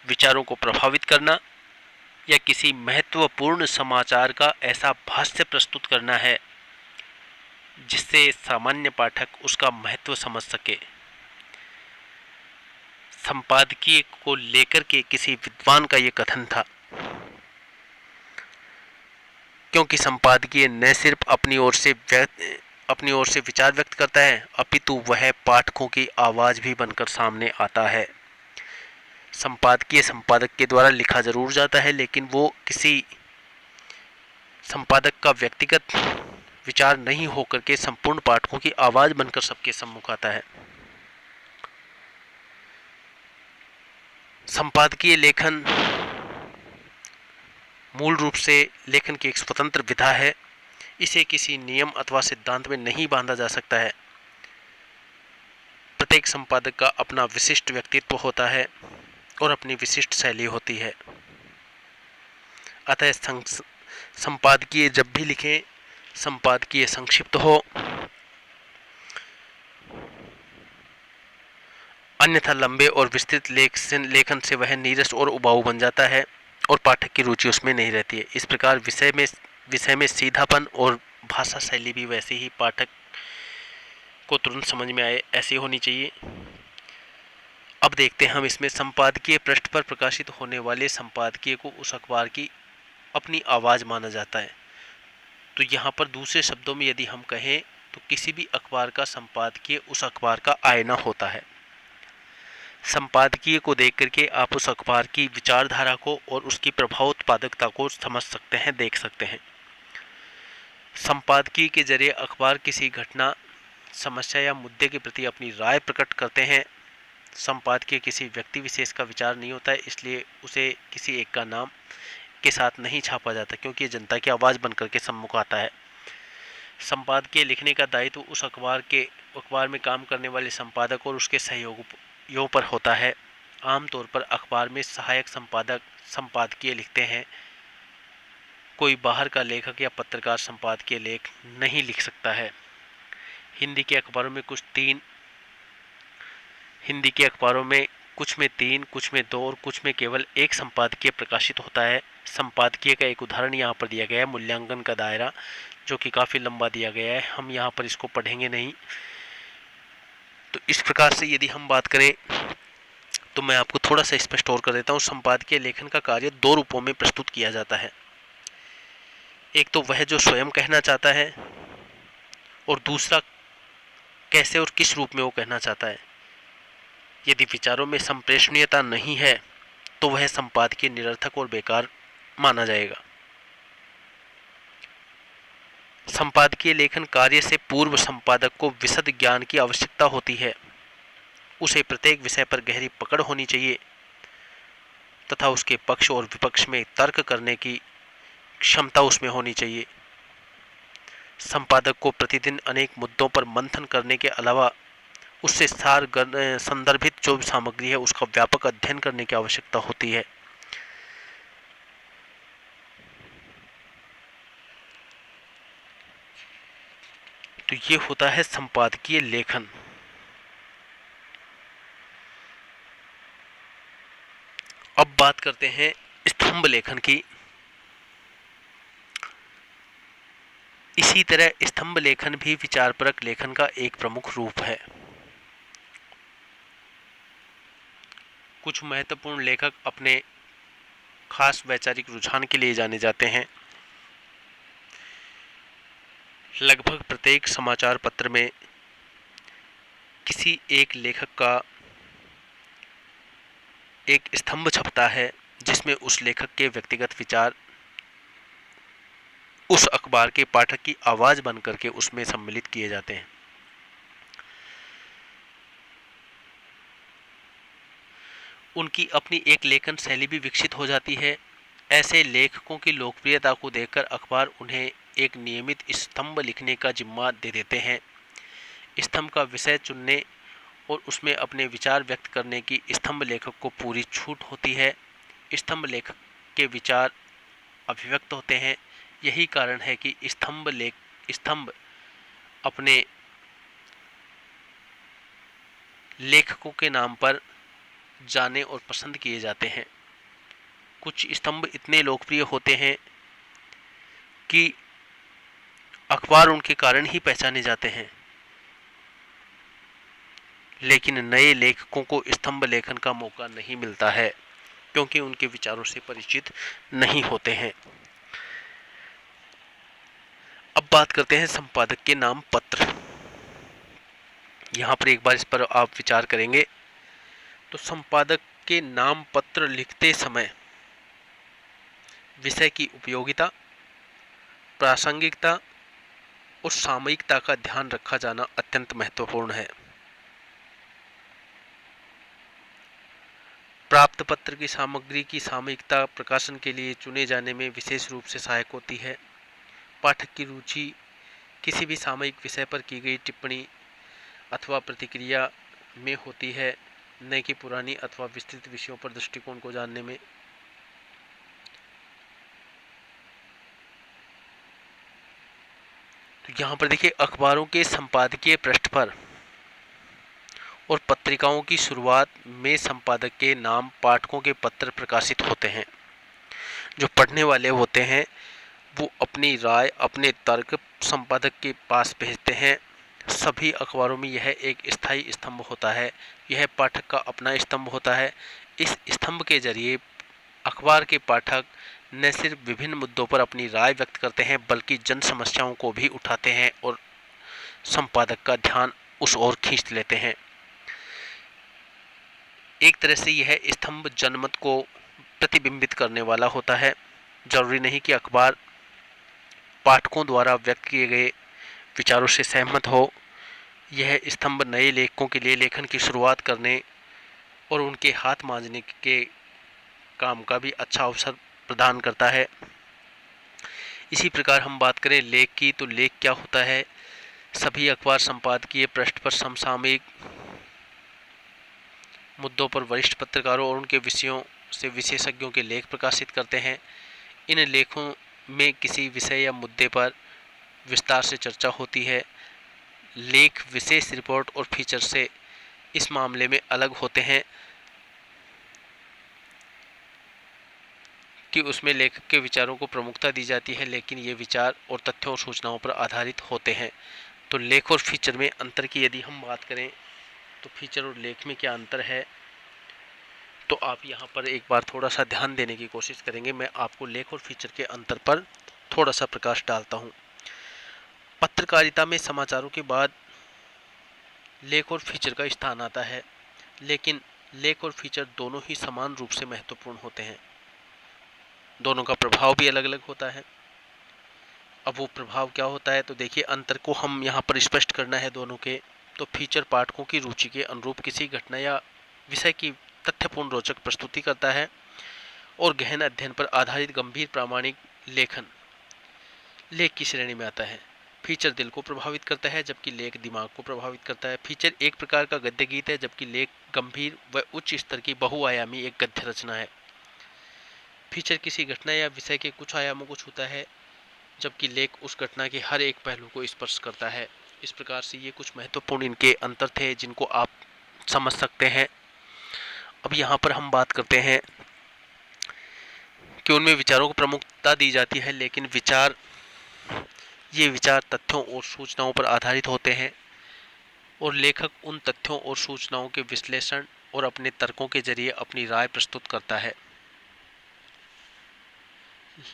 विचारों को प्रभावित करना या किसी महत्वपूर्ण समाचार का ऐसा भाष्य प्रस्तुत करना है जिससे सामान्य पाठक उसका महत्व समझ सके। संपादकीय को लेकर के किसी विद्वान का यह कथन था, क्योंकि संपादकीय न सिर्फ अपनी ओर से विचार व्यक्त करता है अपितु वह पाठकों की आवाज भी बनकर सामने आता है। संपादकीय संपादक के द्वारा लिखा जरूर जाता है, लेकिन वो किसी संपादक का व्यक्तिगत विचार नहीं होकर के संपूर्ण पाठकों की आवाज बनकर सबके सम्मुख आता है। संपादकीय लेखन मूल रूप से लेखन की एक स्वतंत्र विधा है। इसे किसी नियम अथवा सिद्धांत में नहीं बांधा जा सकता है। प्रत्येक संपादक का अपना विशिष्ट व्यक्तित्व होता है और अपनी विशिष्ट शैली होती है। अतः संपादकीय जब भी लिखें, संपादकीय संक्षिप्त हो, अन्यथा लंबे और विस्तृत लेखन से वह नीरस और उबाऊ बन जाता है और पाठक की रुचि उसमें नहीं रहती है। इस प्रकार विषय में सीधापन और भाषा शैली भी वैसे ही पाठक को तुरंत समझ में आए ऐसी होनी चाहिए। अब देखते हैं हम इसमें संपादकीय पृष्ठ पर प्रकाशित होने वाले संपादकीय को उस अखबार की अपनी आवाज़ माना जाता है। तो यहाँ पर दूसरे शब्दों में यदि हम कहें तो किसी भी अखबार का संपादकीय उस अखबार का आईना होता है। संपादकीय को देख करके आप उस अखबार की विचारधारा को और उसकी प्रभाव उत्पादकता को समझ सकते हैं, देख सकते हैं। संपादकीय के जरिए अखबार किसी घटना, समस्या या मुद्दे के प्रति अपनी राय प्रकट करते हैं। संपादकीय किसी व्यक्ति विशेष का विचार नहीं होता है, इसलिए उसे किसी एक का नाम के साथ नहीं छापा जाता, क्योंकि ये जनता की आवाज़ बनकर के सम्मुख आता है। संपादकीय लिखने का दायित्व उस अखबार में काम करने वाले संपादक और उसके सहयोगियों पर होता है। आमतौर पर अखबार में सहायक संपादक संपादकीय लिखते हैं। कोई बाहर का लेखक या पत्रकार संपादकीय लेख नहीं लिख सकता है। हिंदी के अखबारों में कुछ में 3, कुछ में 2 और कुछ में केवल 1 संपादकीय प्रकाशित होता है। संपादकीय का एक उदाहरण यहाँ पर दिया गया है, मूल्यांकन का दायरा, जो कि काफ़ी लंबा दिया गया है। हम यहाँ पर इसको पढ़ेंगे नहीं। तो इस प्रकार से यदि हम बात करें तो मैं आपको थोड़ा सा स्पष्ट और कर देता हूँ। संपादकीय लेखन का कार्य 2 रूपों में प्रस्तुत किया जाता है। एक तो वह जो स्वयं कहना चाहता है, और दूसरा कैसे और किस रूप में वो कहना चाहता है। यदि विचारों में संप्रेषणीयता नहीं है तो वह संपादकीय निरर्थक और बेकार माना जाएगा। संपादकीय लेखन कार्य से पूर्व संपादक को विशद ज्ञान की आवश्यकता होती है। उसे प्रत्येक विषय पर गहरी पकड़ होनी चाहिए तथा उसके पक्ष और विपक्ष में तर्क करने की क्षमता उसमें होनी चाहिए। संपादक को प्रतिदिन अनेक मुद्दों पर मंथन करने के अलावा उससे संदर्भित जो भी सामग्री है उसका व्यापक अध्ययन करने की आवश्यकता होती है। तो ये होता है संपादकीय लेखन। अब बात करते हैं स्तंभ लेखन की। इसी तरह स्तंभ लेखन भी विचारपरक लेखन का एक प्रमुख रूप है। कुछ महत्वपूर्ण लेखक अपने खास वैचारिक रुझान के लिए जाने जाते हैं। लगभग प्रत्येक समाचार पत्र में किसी एक लेखक का एक स्तंभ छपता है जिसमें उस लेखक के व्यक्तिगत विचार उस अखबार के पाठक की आवाज बन करके उसमें सम्मिलित किए जाते हैं। उनकी अपनी एक लेखन शैली भी विकसित हो जाती है। ऐसे लेखकों की लोकप्रियता को देखकर अखबार उन्हें एक नियमित स्तंभ लिखने का जिम्मा दे देते हैं। स्तंभ का विषय चुनने और उसमें अपने विचार व्यक्त करने की स्तंभ लेखक को पूरी छूट होती है। स्तंभ लेखक के विचार अभिव्यक्त होते हैं। यही कारण है कि स्तंभ अपने लेखकों के नाम पर जाने और पसंद किए जाते हैं। कुछ स्तंभ इतने लोकप्रिय होते हैं कि अखबार उनके कारण ही पहचाने जाते हैं, लेकिन नए लेखकों को स्तंभ लेखन का मौका नहीं मिलता है क्योंकि उनके विचारों से परिचित नहीं होते हैं। अब बात करते हैं संपादक के नाम पत्र। यहाँ पर एक बार इस पर आप विचार करेंगे तो संपादक के नाम पत्र लिखते समय विषय की उपयोगिता, प्रासंगिकता और सामयिकता का ध्यान रखा जाना अत्यंत महत्वपूर्ण है। प्राप्त पत्र की सामग्री की सामयिकता प्रकाशन के लिए चुने जाने में विशेष रूप से सहायक होती है। पाठक की रुचि किसी भी सामयिक विषय पर की गई टिप्पणी अथवा प्रतिक्रिया में होती है, न कि पुरानी अथवा विस्तृत विषयों पर दृष्टिकोण को जानने में। तो यहाँ पर देखिए, अखबारों के संपादकीय पृष्ठ पर और पत्रिकाओं की शुरुआत में संपादक के नाम पाठकों के पत्र प्रकाशित होते हैं। जो पढ़ने वाले होते हैं वो अपनी राय, अपने तर्क संपादक के पास भेजते हैं। सभी अखबारों में यह एक स्थायी स्तंभ होता है। यह पाठक का अपना स्तंभ होता है। इस स्तंभ के जरिए अखबार के पाठक न सिर्फ विभिन्न मुद्दों पर अपनी राय व्यक्त करते हैं बल्कि जन समस्याओं को भी उठाते हैं और संपादक का ध्यान उस ओर खींच लेते हैं। एक तरह से यह स्तंभ जनमत को प्रतिबिंबित करने वाला होता है। जरूरी नहीं कि अखबार पाठकों द्वारा व्यक्त किए गए विचारों से सहमत हो। यह स्तंभ नए लेखकों के लिए लेखन की शुरुआत करने और उनके हाथ मांजने के काम का भी अच्छा अवसर प्रदान करता है। इसी प्रकार हम बात करें लेख की, तो लेख क्या होता है? सभी अखबार संपादकीय पृष्ठ पर समसामयिक मुद्दों पर वरिष्ठ पत्रकारों और उनके विषयों से विशेषज्ञों के लेख प्रकाशित करते हैं। इन लेखों में किसी विषय या मुद्दे पर विस्तार से चर्चा होती है। लेख विशेष रिपोर्ट और फीचर से इस मामले में अलग होते हैं कि उसमें लेखक के विचारों को प्रमुखता दी जाती है, लेकिन ये विचार और तथ्यों और सूचनाओं पर आधारित होते हैं। तो लेख और फीचर में अंतर की यदि हम बात करें तो फीचर और लेख में क्या अंतर है, तो आप यहाँ पर एक बार थोड़ा सा ध्यान देने की कोशिश करेंगे। मैं आपको लेख और फीचर के अंतर पर थोड़ा सा प्रकाश डालता हूँ। पत्रकारिता में समाचारों के बाद लेख और फीचर का स्थान आता है, लेकिन लेख और फीचर दोनों ही समान रूप से महत्वपूर्ण होते हैं। दोनों का प्रभाव भी अलग अलग होता है। अब वो प्रभाव क्या होता है, तो देखिए अंतर को हम यहाँ पर स्पष्ट करना है दोनों के। तो फीचर पाठकों की रुचि के अनुरूप किसी घटना या विषय की तथ्यपूर्ण रोचक प्रस्तुति करता है और गहन अध्ययन पर आधारित गंभीर प्रामाणिक लेखन लेख की श्रेणी में आता है। फीचर दिल को प्रभावित करता है जबकि लेख दिमाग को प्रभावित करता है। फीचर एक प्रकार का गद्य गीत है जबकि लेख गंभीर व उच्च स्तर की बहुआयामी एक गद्य रचना है। फीचर किसी घटना या विषय के कुछ आयामों को छूता है जबकि लेख उस घटना के हर एक पहलू को स्पर्श करता है। इस प्रकार से ये कुछ महत्वपूर्ण इनके अंतर थे जिनको आप समझ सकते हैं। अब यहाँ पर हम बात करते हैं कि उनमें विचारों को प्रमुखता दी जाती है, लेकिन ये विचार तथ्यों और सूचनाओं पर आधारित होते हैं और लेखक उन तथ्यों और सूचनाओं के विश्लेषण और अपने तर्कों के जरिए अपनी राय प्रस्तुत करता है।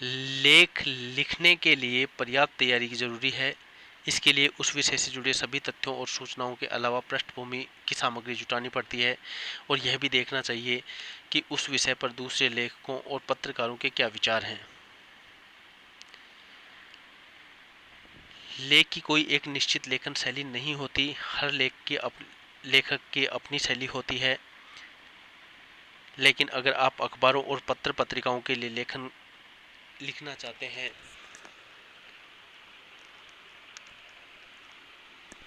लेख लिखने के लिए पर्याप्त तैयारी की जरूरी है। इसके लिए उस विषय से जुड़े सभी तथ्यों और सूचनाओं के अलावा पृष्ठभूमि की सामग्री जुटानी पड़ती है और यह भी देखना चाहिए कि उस विषय पर दूसरे लेखकों और पत्रकारों के क्या विचार हैं। लेख की कोई एक निश्चित लेखन शैली नहीं होती, हर लेखक की अपनी शैली होती है। लेकिन अगर आप अखबारों और पत्र पत्रिकाओं के लिए लिखना चाहते हैं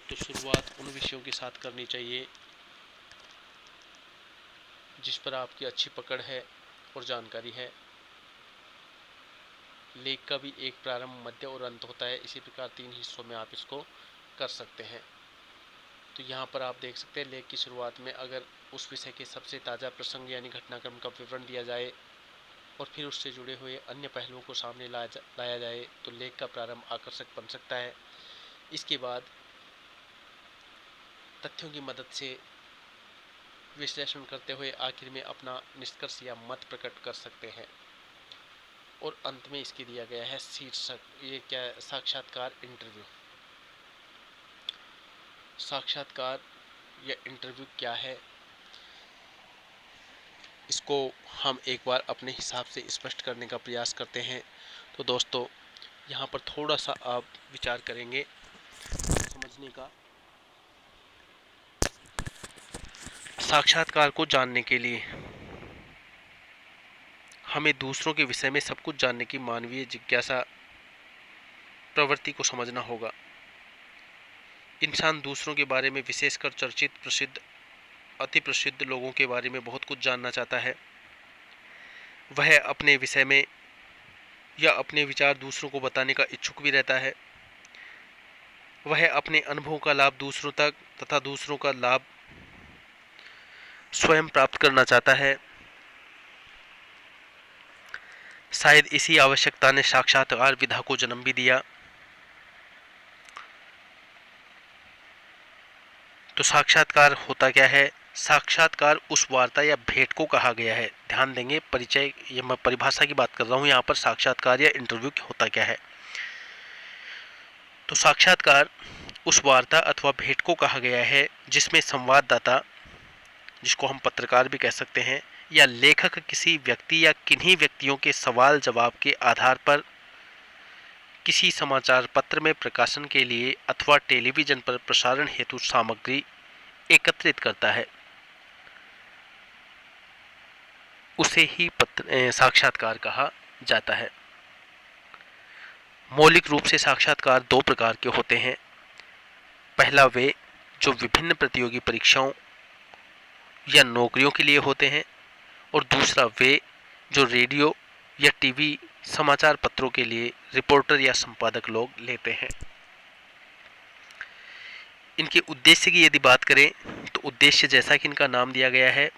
तो शुरुआत उन विषयों के साथ करनी चाहिए जिस पर आपकी अच्छी पकड़ है और जानकारी है। लेख का भी एक प्रारंभ, मध्य और अंत होता है। इसी प्रकार 3 हिस्सों में आप इसको कर सकते हैं। तो यहाँ पर आप देख सकते हैं लेख की शुरुआत में अगर उस विषय के सबसे ताज़ा प्रसंग यानी घटनाक्रम का विवरण दिया जाए और फिर उससे जुड़े हुए अन्य पहलुओं को सामने लाया जाए तो लेख का प्रारंभ आकर्षक बन सकता है। इसके बाद तथ्यों की मदद से विश्लेषण करते हुए आखिर में अपना निष्कर्ष या मत प्रकट कर सकते हैं। और अंत में इसके दिया गया है शीर्षक। ये क्या है? साक्षात्कार, इंटरव्यू। साक्षात्कार या इंटरव्यू क्या है, इसको हम एक बार अपने हिसाब से स्पष्ट करने का प्रयास करते हैं। तो दोस्तों यहाँ पर थोड़ा सा आप विचार करेंगे समझने का। साक्षात्कार को जानने के लिए हमें दूसरों के विषय में सब कुछ जानने की मानवीय जिज्ञासा प्रवृत्ति को समझना होगा। इंसान दूसरों के बारे में, विशेषकर चर्चित, प्रसिद्ध, अति प्रसिद्ध लोगों के बारे में बहुत कुछ जानना चाहता है। वह अपने विषय में या अपने विचार दूसरों को बताने का इच्छुक भी रहता है। वह अपने अनुभव का लाभ दूसरों तक तथा दूसरों का लाभ स्वयं प्राप्त करना चाहता है। शायद इसी आवश्यकता ने साक्षात्कार विधा को जन्म भी दिया। तो साक्षात्कार होता क्या है? साक्षात्कार उस वार्ता या भेंट को कहा गया है। ध्यान देंगे, परिचय या मैं परिभाषा की बात कर रहा हूँ यहाँ पर। साक्षात्कार या इंटरव्यू होता क्या है? तो साक्षात्कार उस वार्ता अथवा भेंट को कहा गया है जिसमें संवाददाता, जिसको हम पत्रकार भी कह सकते हैं, या लेखक किसी व्यक्ति या किन्हीं व्यक्तियों के सवाल जवाब के आधार पर किसी समाचार पत्र में प्रकाशन के लिए अथवा टेलीविजन पर प्रसारण हेतु सामग्री एकत्रित करता है, उसे ही साक्षात्कार कहा जाता है। मौलिक रूप से साक्षात्कार 2 प्रकार के होते हैं। पहला वे जो विभिन्न प्रतियोगी परीक्षाओं या नौकरियों के लिए होते हैं और दूसरा वे जो रेडियो या टीवी समाचार पत्रों के लिए रिपोर्टर या संपादक लोग लेते हैं। इनके उद्देश्य की यदि बात करें तो उद्देश्य जैसा कि इनका नाम दिया गया है,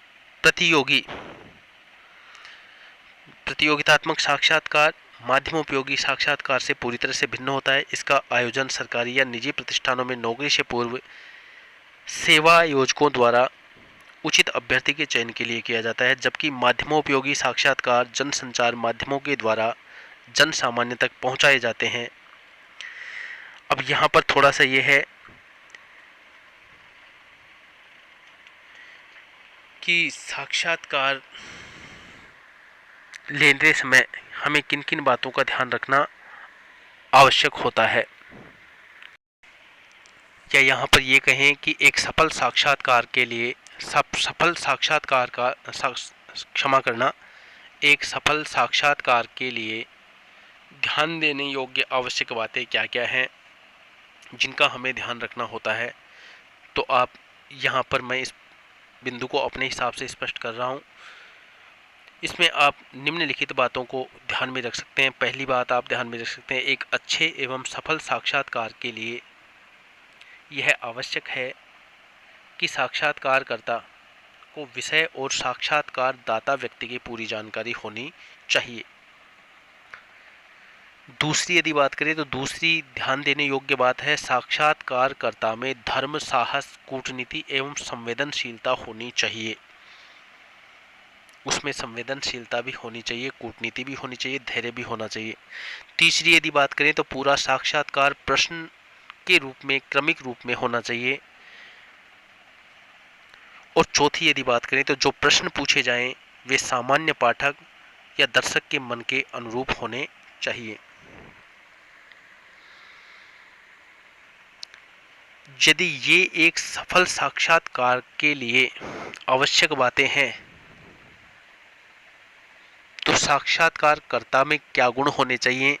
प्रतियोगितात्मक साक्षात्कार माध्यमोपयोगी साक्षात्कार से पूरी तरह से भिन्न होता है। इसका आयोजन सरकारी या निजी प्रतिष्ठानों में नौकरी से पूर्व सेवा आयोजकों द्वारा उचित अभ्यर्थी के चयन के लिए किया जाता है, जबकि माध्यमोपयोगी साक्षात्कार जनसंचार माध्यमों के द्वारा जन सामान्य तक पहुंचाए जाते हैं। अब यहाँ पर थोड़ा सा ये है कि साक्षात्कार लेते समय हमें किन किन बातों का ध्यान रखना आवश्यक होता है। क्या यहाँ पर ये कहें कि एक सफल साक्षात्कार के लिए एक सफल साक्षात्कार के लिए ध्यान देने योग्य आवश्यक बातें क्या क्या हैं? जिनका हमें ध्यान रखना होता है। तो आप यहाँ पर मैं इस बिंदु को अपने हिसाब से स्पष्ट कर रहा हूँ। इसमें आप निम्नलिखित बातों को ध्यान में रख सकते हैं। पहली बात आप ध्यान में रख सकते हैं, एक अच्छे एवं सफल साक्षात्कार के लिए यह आवश्यक है कि साक्षात्कारकर्ता को विषय और साक्षात्कार दाता व्यक्ति की पूरी जानकारी होनी चाहिए। दूसरी यदि बात करें तो दूसरी ध्यान देने योग्य बात है, साक्षात्कारकर्ता में धर्म, साहस, कूटनीति एवं संवेदनशीलता होनी चाहिए। उसमें संवेदनशीलता भी होनी चाहिए, कूटनीति भी होनी चाहिए, धैर्य भी होना चाहिए। तीसरी यदि बात करें तो पूरा साक्षात्कार प्रश्न के रूप में, क्रमिक रूप में होना चाहिए। और चौथी यदि बात करें तो जो प्रश्न पूछे जाएं वे सामान्य पाठक या दर्शक के मन के अनुरूप होने चाहिए। यदि ये एक सफल साक्षात्कार के लिए आवश्यक बातें हैं तो साक्षात्कारकर्ता में क्या गुण होने चाहिए,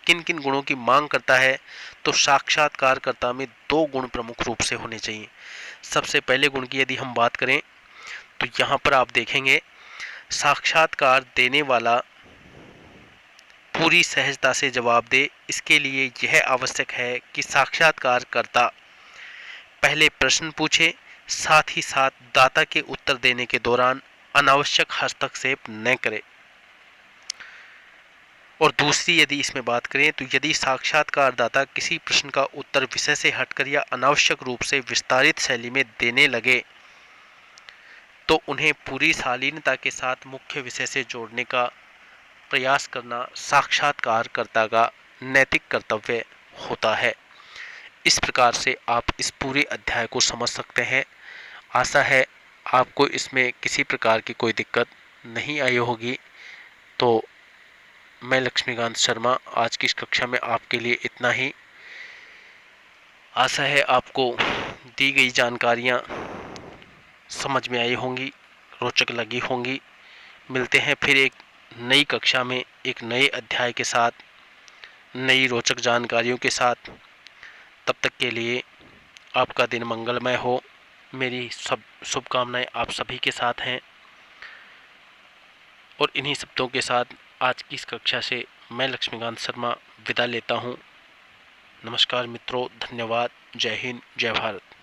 किन किन गुणों की मांग करता है, तो साक्षात्कारकर्ता में दो गुण प्रमुख रूप से होने चाहिए। सबसे पहले गुण की यदि हम बात करें तो यहाँ पर आप देखेंगे, साक्षात्कार देने वाला पूरी सहजता से जवाब दे। इसके लिए यह आवश्यक है कि साक्षात्कारकर्ता पहले प्रश्न पूछे, साथ ही साथ दाता के उत्तर देने के दौरान अनावश्यक हस्तक्षेप न करे। और दूसरी यदि इसमें बात करें तो यदि साक्षात्कारदाता किसी प्रश्न का उत्तर विषय से हटकर या अनावश्यक रूप से विस्तारित शैली में देने लगे तो उन्हें पूरी शालीनता के साथ मुख्य विषय से जोड़ने का प्रयास करना साक्षात्कारकर्ता का नैतिक कर्तव्य होता है। इस प्रकार से आप इस पूरे अध्याय को समझ सकते हैं। आशा है आपको इसमें किसी प्रकार की कोई दिक्कत नहीं आई होगी। तो मैं लक्ष्मीकांत शर्मा आज की इस कक्षा में आपके लिए इतना ही। आशा है आपको दी गई जानकारियाँ समझ में आई होंगी, रोचक लगी होंगी। मिलते हैं फिर एक नई कक्षा में एक नए अध्याय के साथ, नई रोचक जानकारियों के साथ। तब तक के लिए आपका दिन मंगलमय हो। मेरी सब शुभकामनाएं आप सभी के साथ हैं। और इन्हीं शब्दों के साथ आज की इस कक्षा से मैं लक्ष्मीकांत शर्मा विदा लेता हूं। नमस्कार मित्रों, धन्यवाद, जय हिंद, जय भारत।